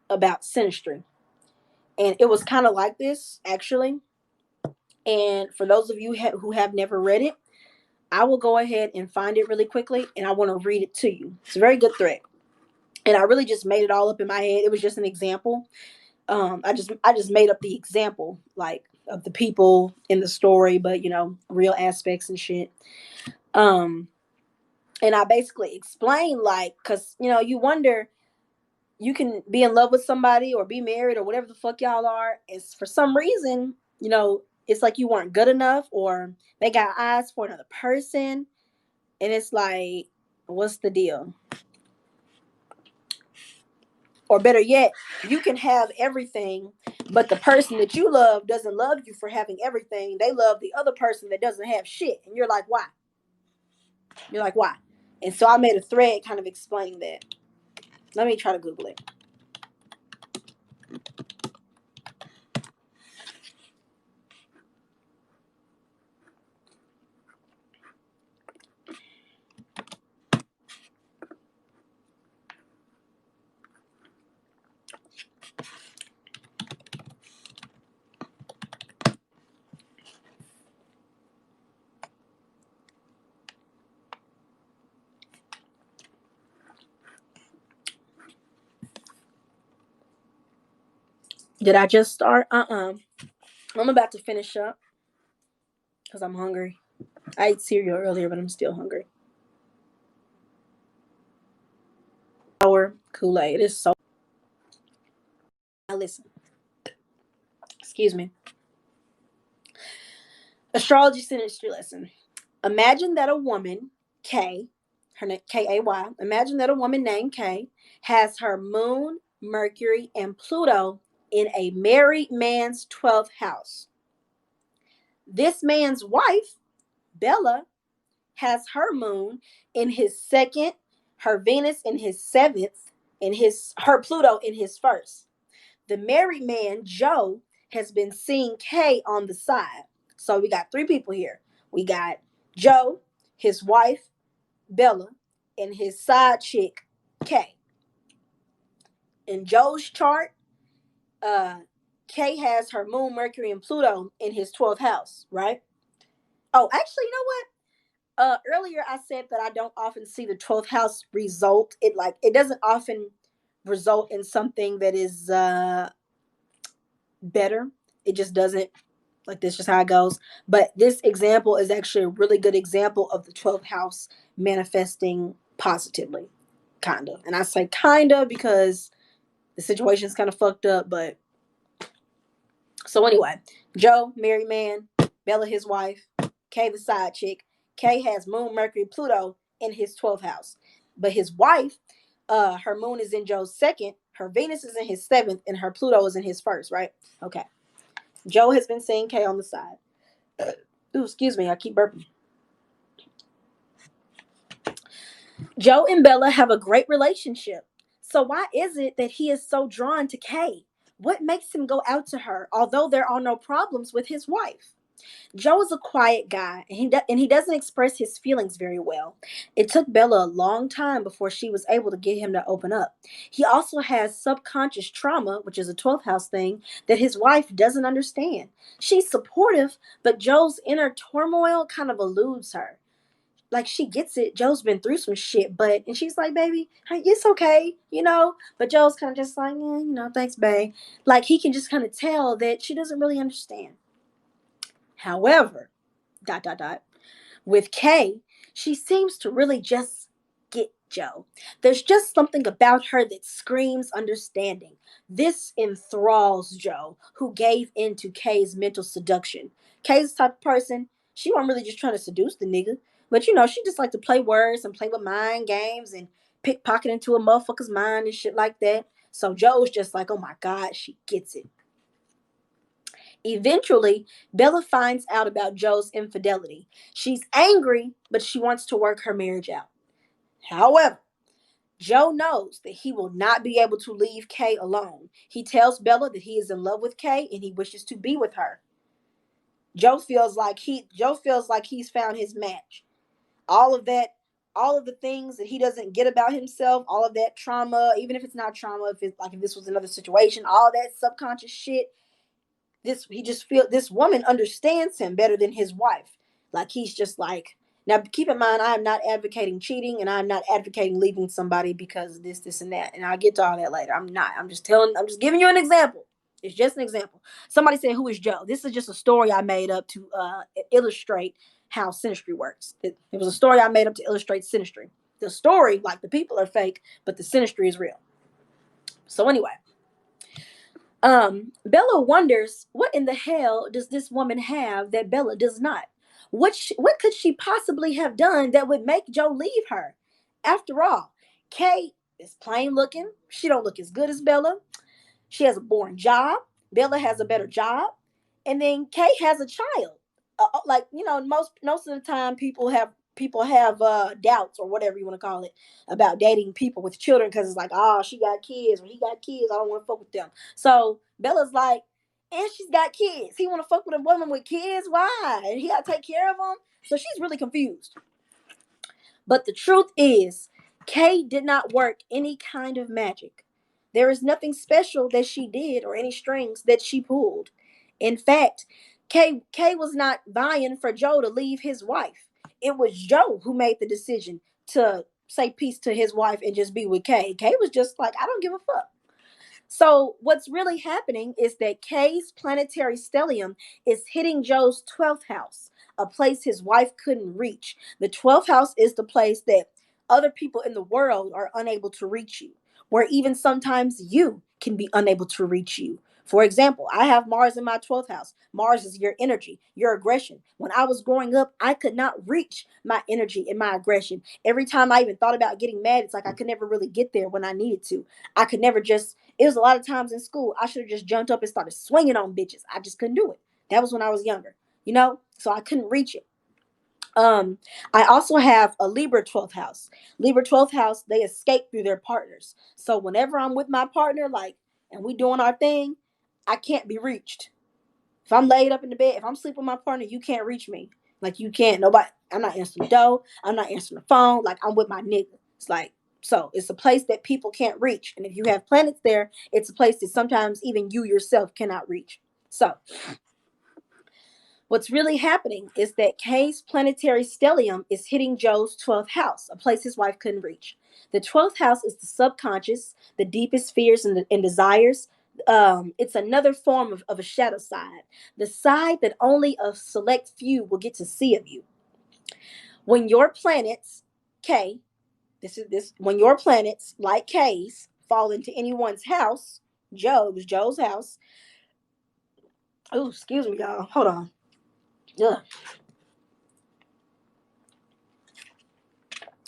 about synastry. And it was kind of like this, actually. And for those of you who have never read it, I will go ahead and find it really quickly, and I want to read it to you. It's a very good thread, and I really just made it all up in my head. It was just an example. I just made up the example, like, of the people in the story, but real aspects and shit. And I basically explained, like, because you wonder, you can be in love with somebody or be married or whatever the fuck y'all are. It's for some reason, it's like you weren't good enough, or they got eyes for another person. And it's like, what's the deal? Or better yet, you can have everything, but the person that you love doesn't love you for having everything. They love the other person that doesn't have shit. And you're like, why? You're like, why? And so I made a thread kind of explaining that. Let me try to Google it. Did I just start? I'm about to finish up because I'm hungry. I ate cereal earlier, but I'm still hungry. Sour Kool-Aid. It is so. Now listen. Excuse me. Astrology synastry lesson. Imagine that a woman, K, her name Kay, imagine that a woman named K has her moon, Mercury, and Pluto in a married man's 12th house. This man's wife, Bella, has her moon in his second, her Venus in his seventh, and her Pluto in his first. The married man, Joe, has been seeing Kay on the side. So we got three people here. We got Joe, his wife, Bella, and his side chick, Kay. In Joe's chart, uh, Kay has her moon, Mercury, and Pluto in his 12th house, right? Oh, actually, you know what? Earlier I said that I don't often see the 12th house result. It doesn't often result in something that is better. It just doesn't. Like, this just how it goes. But this example is actually a really good example of the 12th house manifesting positively, kind of. And I say kind of because the situation is kind of fucked up. But so anyway, Joe, married man, Bella, his wife, Kay, the side chick. Kay has moon, Mercury, Pluto in his 12th house. But his wife, her moon is in Joe's second, her Venus is in his seventh, and her Pluto is in his first, right? Okay. Joe has been seeing Kay on the side. Ooh, excuse me, I keep burping. Joe and Bella have a great relationship. So why is it that he is so drawn to Kay? What makes him go out to her, although there are no problems with his wife? Joe is a quiet guy, and he doesn't express his feelings very well. It took Bella a long time before she was able to get him to open up. He also has subconscious trauma, which is a 12th house thing, that his wife doesn't understand. She's supportive, but Joe's inner turmoil kind of eludes her. Like, she gets it. Joe's been through some shit, and she's like, baby, hey, it's okay, you know. But Joe's kind of just like, thanks, babe. Like, he can just kind of tell that she doesn't really understand. However, dot dot dot. With Kay, she seems to really just get Joe. There's just something about her that screams understanding. This enthralls Joe, who gave in to Kay's mental seduction. Kay's the type of person, she wasn't really just trying to seduce the nigga, but she just like to play words and play with mind games and pickpocket into a motherfucker's mind and shit like that. So Joe's just like, oh my God, she gets it. Eventually, Bella finds out about Joe's infidelity. She's angry, but she wants to work her marriage out. However, Joe knows that he will not be able to leave Kay alone. He tells Bella that he is in love with Kay and he wishes to be with her. Joe feels like he's found his match. All of that, all of the things that he doesn't get about himself, all of that trauma, even if it's not trauma, if this was another situation, all that subconscious shit, this woman understands him better than his wife. Like, he's just like, now keep in mind, I am not advocating cheating and I'm not advocating leaving somebody because of this and that, and I'll get to all that later. I'm just giving you an example. It's just an example. Somebody said, who is Joe? This is just a story I made up to illustrate how synastry works. It was a story I made up to illustrate synastry. The story, like, the people are fake, but the synastry is real. So anyway, Bella wonders, what in the hell does this woman have that Bella does not? What could she possibly have done that would make Joe leave her? After all, Kay is plain looking. She don't look as good as Bella. She has a boring job. Bella has a better job, and then Kay has a child. Most of the time, people have doubts or whatever you want to call it about dating people with children, because it's like, oh, she got kids or he got kids, I don't want to fuck with them. So Bella's like, and she's got kids, he want to fuck with a woman with kids? Why? And he got to take care of them. So she's really confused. But the truth is, Kay did not work any kind of magic. There is nothing special that she did or any strings that she pulled. In fact, Kay was not vying for Joe to leave his wife. It was Joe who made the decision to say peace to his wife and just be with Kay. Kay was just like, I don't give a fuck. So what's really happening is that Kay's planetary stellium is hitting Joe's 12th house, a place his wife couldn't reach. The 12th house is the place that other people in the world are unable to reach you, where even sometimes you can be unable to reach you. For example, I have Mars in my 12th house. Mars is your energy, your aggression. When I was growing up, I could not reach my energy and my aggression. Every time I even thought about getting mad, it's like I could never really get there when I needed to. I could never just, it was a lot of times in school, I should have just jumped up and started swinging on bitches. I just couldn't do it. That was when I was younger, you know? So I couldn't reach it. Um, I also have a Libra 12th house. Libra 12th house, they escape through their partners. So whenever I'm with my partner, like, and we doing our thing, I can't be reached. If I'm laid up in the bed, if I'm sleeping with my partner, you can't reach me. Like, you can't, nobody, I'm not answering the door. I'm not answering the phone. Like, I'm with my nigga. It's like, so it's a place that people can't reach. And if you have planets there, it's a place that sometimes even you yourself cannot reach. So what's really happening is that K's planetary stellium is hitting Joe's 12th house, a place his wife couldn't reach. The 12th house is the subconscious, the deepest fears and desires. It's another form of a shadow side, the side that only a select few will get to see of you. When your planets, K, when your planets, like K's, fall into anyone's house, Joe's house. Oh, excuse me, y'all. Hold on. Ugh.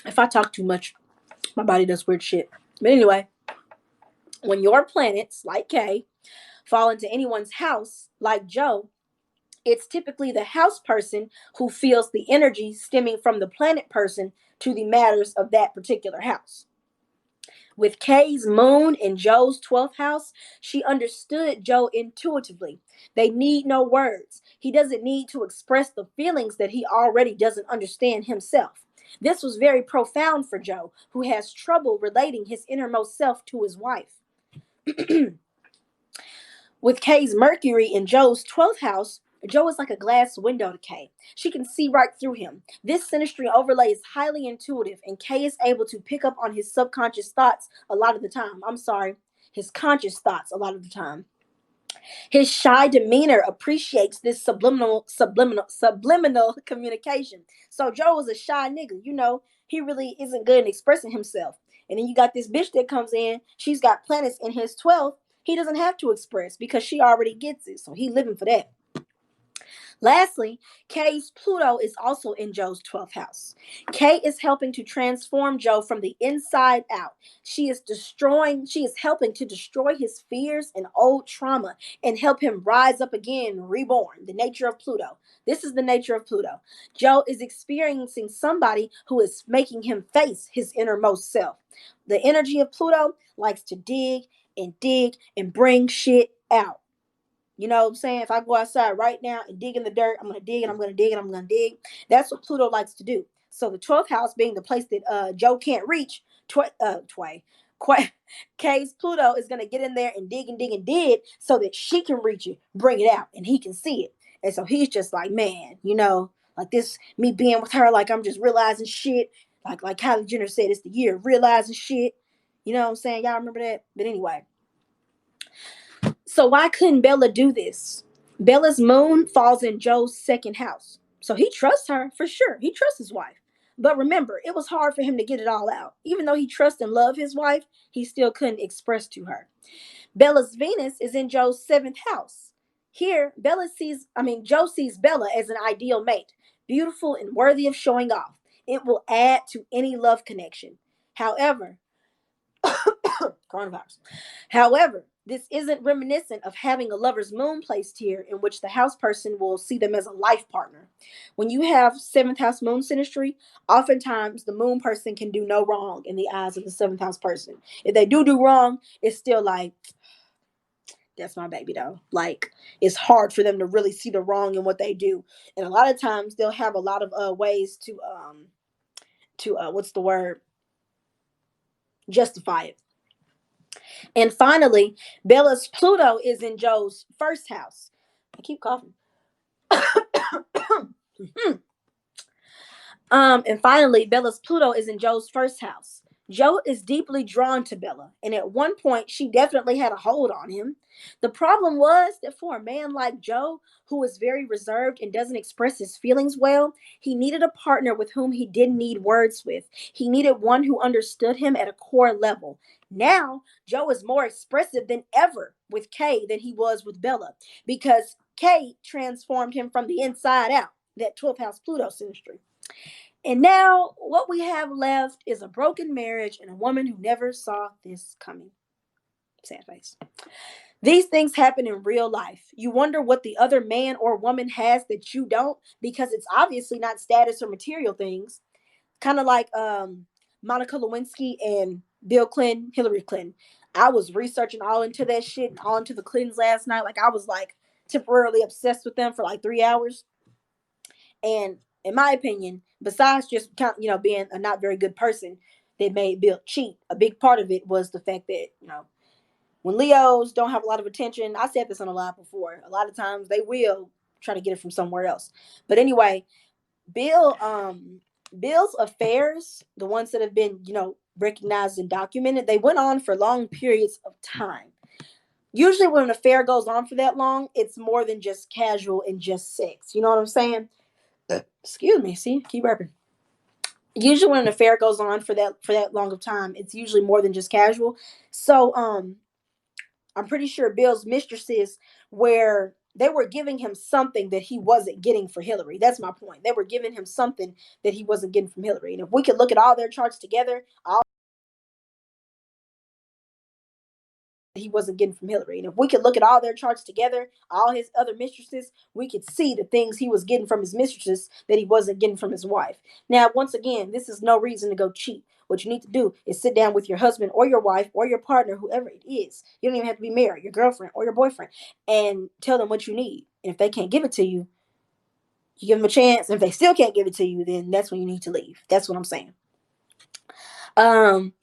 If I talk too much, my body does weird shit. But anyway, when your planets, like K, fall into anyone's house, like Joe, it's typically the house person who feels the energy stemming from the planet person to the matters of that particular house. With Kay's moon in Joe's 12th house, she understood Joe intuitively. They need no words. He doesn't need to express the feelings that he already doesn't understand himself. This was very profound for Joe, who has trouble relating his innermost self to his wife. With Kay's Mercury in Joe's 12th house, Joe is like a glass window to Kay. She can see right through him. This synastry overlay is highly intuitive, and Kay is able to pick up on his subconscious thoughts a lot of the time. I'm sorry, his conscious thoughts a lot of the time. His shy demeanor appreciates this subliminal communication. So Joe is a shy nigga, you know, he really isn't good in expressing himself. And then you got this bitch that comes in, she's got planets in his 12th. He doesn't have to express because she already gets it. So he living for that. Lastly, Kay's Pluto is also in Joe's 12th house. Kay is helping to transform Joe from the inside out. She is helping to destroy his fears and old trauma and help him rise up again, reborn. The nature of Pluto. This is the nature of Pluto. Joe is experiencing somebody who is making him face his innermost self. The energy of Pluto likes to dig and bring shit out. You know what I'm saying? If I go outside right now and dig in the dirt, I'm going to dig and I'm going to dig and I'm going to dig. That's what Pluto likes to do. So the 12th house being the place that Joe can't reach, Kay's Pluto is going to get in there and dig and dig and dig so that she can reach it, bring it out, and he can see it. And so he's just like, man, you know, like this, me being with her, like I'm just realizing shit. Like Kylie Jenner said, it's the year of realizing shit. You know what I'm saying? Y'all remember that? But anyway. So why couldn't Bella do this? Bella's moon falls in Joe's second house. So he trusts her for sure. He trusts his wife. But remember, it was hard for him to get it all out. Even though he trusts and loves his wife, he still couldn't express to her. Bella's Venus is in Joe's seventh house. Here, Joe sees Bella as an ideal mate, beautiful and worthy of showing off. It will add to any love connection. However, coronavirus. However, this isn't reminiscent of having a lover's moon placed here in which the house person will see them as a life partner. When you have seventh house moon synastry, oftentimes the moon person can do no wrong in the eyes of the seventh house person. If they do wrong, it's still like, that's my baby though. Like, it's hard for them to really see the wrong in what they do. And a lot of times they'll have a lot of ways to what's the word? Justify it. And finally, Bella's Pluto is in Joe's first house. I keep coughing. And finally, Bella's Pluto is in Joe's first house. Joe is deeply drawn to Bella, and at one point, she definitely had a hold on him. The problem was that for a man like Joe, who is very reserved and doesn't express his feelings well, he needed a partner with whom he didn't need words with. He needed one who understood him at a core level. Now, Joe is more expressive than ever with Kay than he was with Bella because Kay transformed him from the inside out, that 12th house Pluto synastry. And now, what we have left is a broken marriage and a woman who never saw this coming. Sad face. These things happen in real life. You wonder what the other man or woman has that you don't because it's obviously not status or material things. Kind of like Monica Lewinsky and Bill Clinton, Hillary Clinton. I was researching all into that shit, all into the Clintons last night. Like I was like temporarily obsessed with them for like 3 hours. And in my opinion, besides just being a not very good person that made Bill cheat, a big part of it was the fact that when Leos don't have a lot of attention, I said this on a live before. A lot of times they will try to get it from somewhere else. But anyway, Bill, Bill's affairs, the ones that have been recognized and documented, they went on for long periods of time. Usually, when an affair goes on for that long, it's more than just casual and just sex. You know what I'm saying? Excuse me. See, keep burping. Usually, when an affair goes on for that long of time, it's usually more than just casual. So, I'm pretty sure Bill's mistresses where they were giving him something that he wasn't getting for Hillary. That's my point. They were giving him something that he wasn't getting from Hillary. And if we could look at all their charts together, all he wasn't getting from Hillary. And if we could look at all their charts together, all his other mistresses, we could see the things he was getting from his mistresses that he wasn't getting from his wife. Now, once again, this is no reason to go cheat. What you need to do is sit down with your husband or your wife or your partner, whoever it is. You don't even have to be married, your girlfriend or your boyfriend, and tell them what you need. And if they can't give it to you, you give them a chance. And if they still can't give it to you, then that's when you need to leave. That's what I'm saying. Um,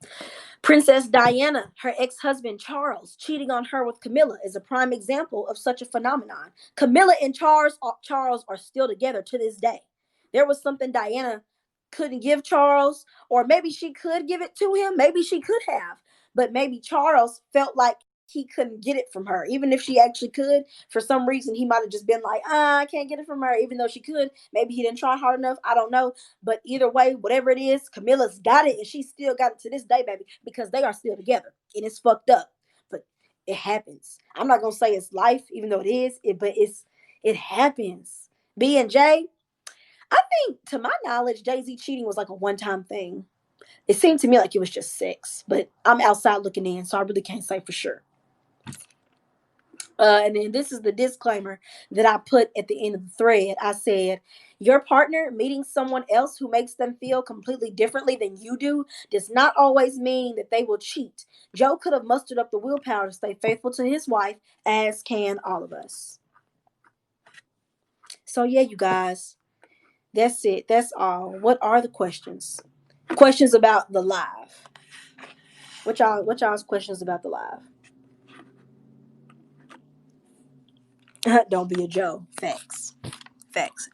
Princess Diana, her ex husband Charles, cheating on her with Camilla is a prime example of such a phenomenon. Camilla and Charles are still together to this day. There was something Diana couldn't give Charles, or maybe she could give it to him. Maybe she could have, but maybe Charles felt like he couldn't get it from her. Even if she actually could, for some reason, he might have just been like, I can't get it from her, even though she could. Maybe he didn't try hard enough. I don't know. But either way, whatever it is, Camilla's got it, and she still got it to this day, baby, because they are still together. And it's fucked up. But it happens. I'm not gonna say it's life, even though it is, but it happens. B and J, I think to my knowledge, Jay-Z cheating was like a one-time thing. It seemed to me like it was just sex, but I'm outside looking in, so I really can't say for sure. And then this is the disclaimer that I put at the end of the thread. I said, your partner meeting someone else who makes them feel completely differently than you do does not always mean that they will cheat. Joe could have mustered up the willpower to stay faithful to his wife, as can all of us. So yeah, you guys, that's it. That's all. What are the questions? Questions about the live. What y'all's questions about the live? Don't be a Joe. Facts. Facts.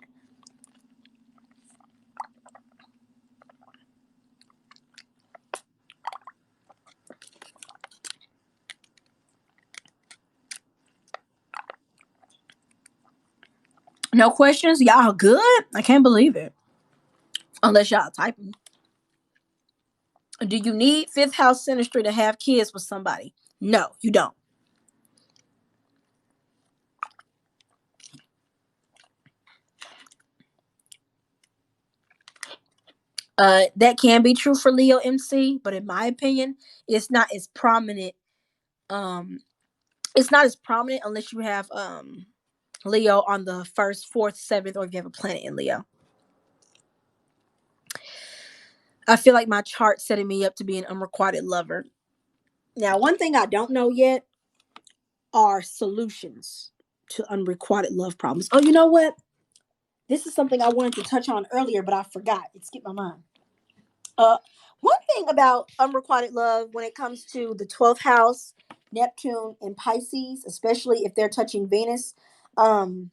No questions? Y'all good? I can't believe it. Unless y'all typing. Do you need fifth house synastry to have kids with somebody? No, you don't. That can be true for Leo MC, but in my opinion, it's not as prominent. Um, it's not as prominent unless you have Leo on the first, fourth, seventh, or if you have a planet in Leo. I feel like my chart's setting me up to be an unrequited lover. Now, one thing I don't know yet are solutions to unrequited love problems. Oh, you know what? This is something I wanted to touch on earlier, but I forgot. It skipped my mind. Uh, One thing about unrequited love when it comes to the 12th house, Neptune, and Pisces, especially if they're touching Venus, um,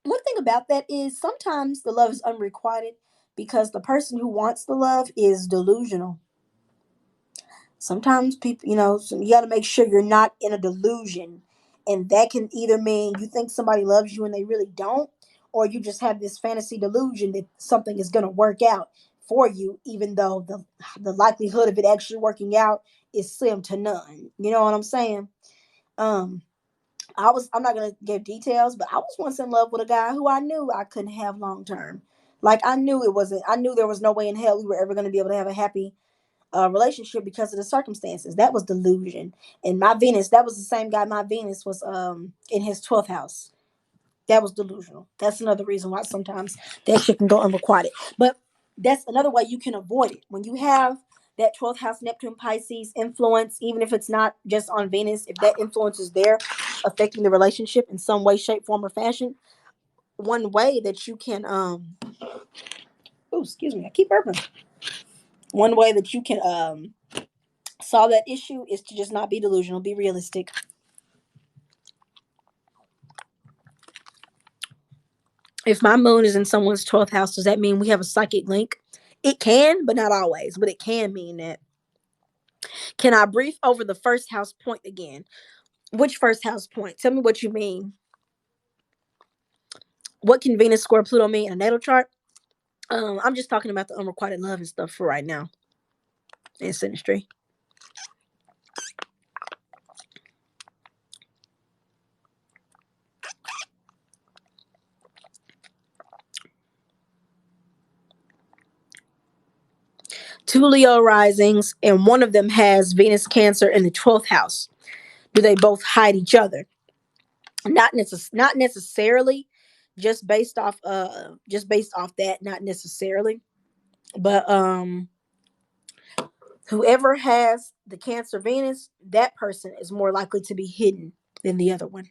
one thing about that is sometimes the love is unrequited because the person who wants the love is delusional. Sometimes people, so you got to make sure you're not in a delusion. And that can either mean you think somebody loves you and they really don't, or you just have this fantasy delusion that something is going to work out for you, even though the likelihood of it actually working out is slim to none. You know what I'm saying? Um, I'm not gonna give details, but I was once in love with a guy who I knew I couldn't have long term. Like I knew there was no way in hell we were ever gonna be able to have a happy relationship because of the circumstances. That was delusion. And my Venus, that was the same guy. My Venus was in his 12th house. That was delusional. That's another reason why sometimes that shit can go unrequited. But that's another way you can avoid it. When you have that 12th house Neptune Pisces influence, even if it's not just on Venus, if that influence is there affecting the relationship in some way, shape, form, or fashion, one way that you can oh, excuse me, I keep burping. One way that you can solve that issue is to just not be delusional, be realistic. If my moon is in someone's 12th house, does that mean we have a psychic link? It can, but not always, but it can mean that. Can I brief over the first house point again? Which first house point? Tell me what you mean. What can Venus square Pluto mean in a natal chart? I'm just talking about the unrequited love and stuff for right now in synastry. Two Leo risings, and one of them has Venus Cancer in the 12th house. Do they both hide each other? Not necessarily, just based off that, not necessarily. But whoever has the Cancer Venus, that person is more likely to be hidden than the other one.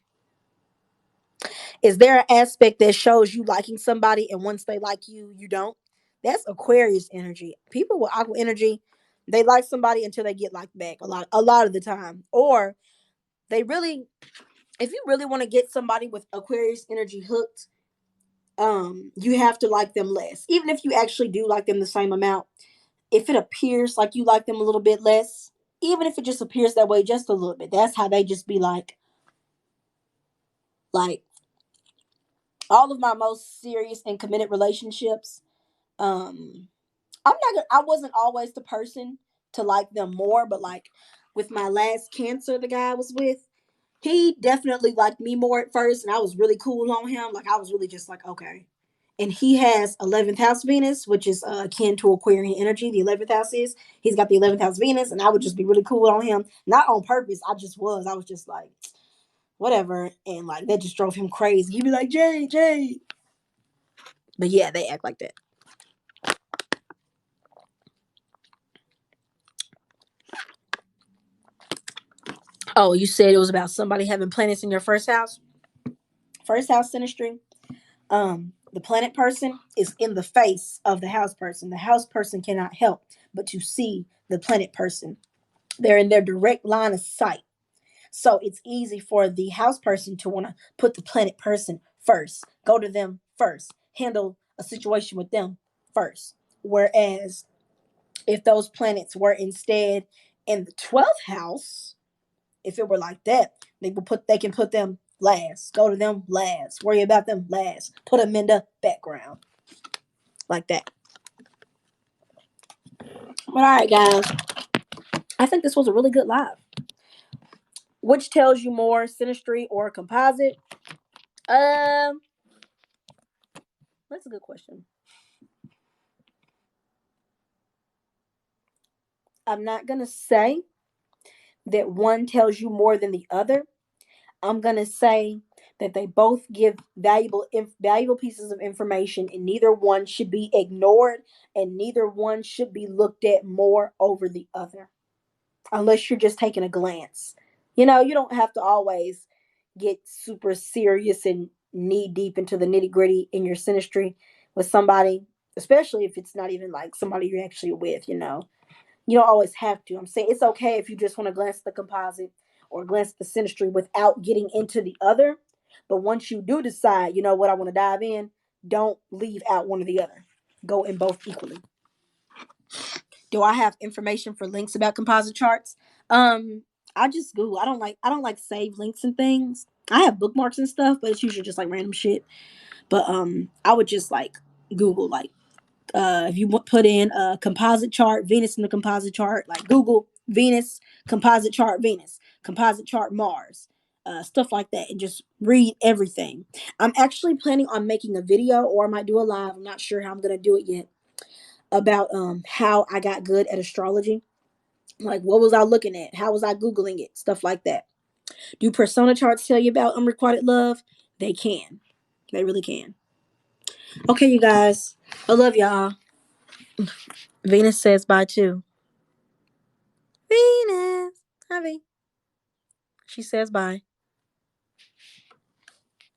Is there an aspect that shows you liking somebody and once they like you, you don't? That's Aquarius energy. People with Aqua energy, they like somebody until they get liked back a lot of the time. Or they really, if you really want to get somebody with Aquarius energy hooked, you have to like them less. Even if you actually do like them the same amount, if it appears like you like them a little bit less, even if it just appears that way just a little bit, that's how they just be like all of my most serious and committed relationships. um I wasn't always the person to like them more, but like with my last Cancer, the guy I was with, he definitely liked me more at first, and I was really cool on him. Like I was really just like, okay. And he has 11th house Venus, which is akin to Aquarian energy. The 11th house is, he's got the 11th house Venus, and I would just be really cool on him. Not on purpose. I was just like, whatever. And like, that just drove him crazy. He'd be like, Jay, Jay. But yeah, they act like that. Oh, you said it was about somebody having planets in your first house? First house synastry. The planet person is in the face of the house person. The house person cannot help but to see the planet person. They're in their direct line of sight. So it's easy for the house person to want to put the planet person first, go to them first, handle a situation with them first. Whereas if those planets were instead in the 12th house, if it were like that, they can put them last, go to them last, worry about them last, put them in the background like that. But all right, guys, I think this was a really good live. Which tells you more, synastry or composite? Um, that's a good question. I'm not gonna say that one tells you more than the other. I'm gonna say that they both give valuable pieces of information, and neither one should be ignored, and neither one should be looked at more over the other, unless you're just taking a glance. You don't have to always get super serious and knee deep into the nitty gritty in your synastry with somebody, especially if it's not even like somebody you're actually with. You don't always have to. I'm saying it's okay if you just want to glance at the composite or glance at the synastry without getting into the other. But once you do decide, you know what, I want to dive in, don't leave out one or the other. Go in both equally. Do I have information for links about composite charts? I just Google. I don't like save links and things. I have bookmarks and stuff, but it's usually just like random shit. But I would just like Google like if you put in a composite chart, Venus in the composite chart, like Google Venus, composite chart Venus, composite chart Mars, stuff like that, and just read everything. I'm actually planning on making a video, or I might do a live. I'm not sure how I'm gonna do it yet, about how I got good at astrology. Like, what was I looking at? How was I Googling it? Stuff like that. Do persona charts tell you about unrequited love? They can. They really can. Okay, you guys. I love y'all. Venus says bye too. Venus. Hi, V. She says bye.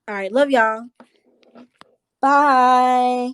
All right. Love y'all. Bye.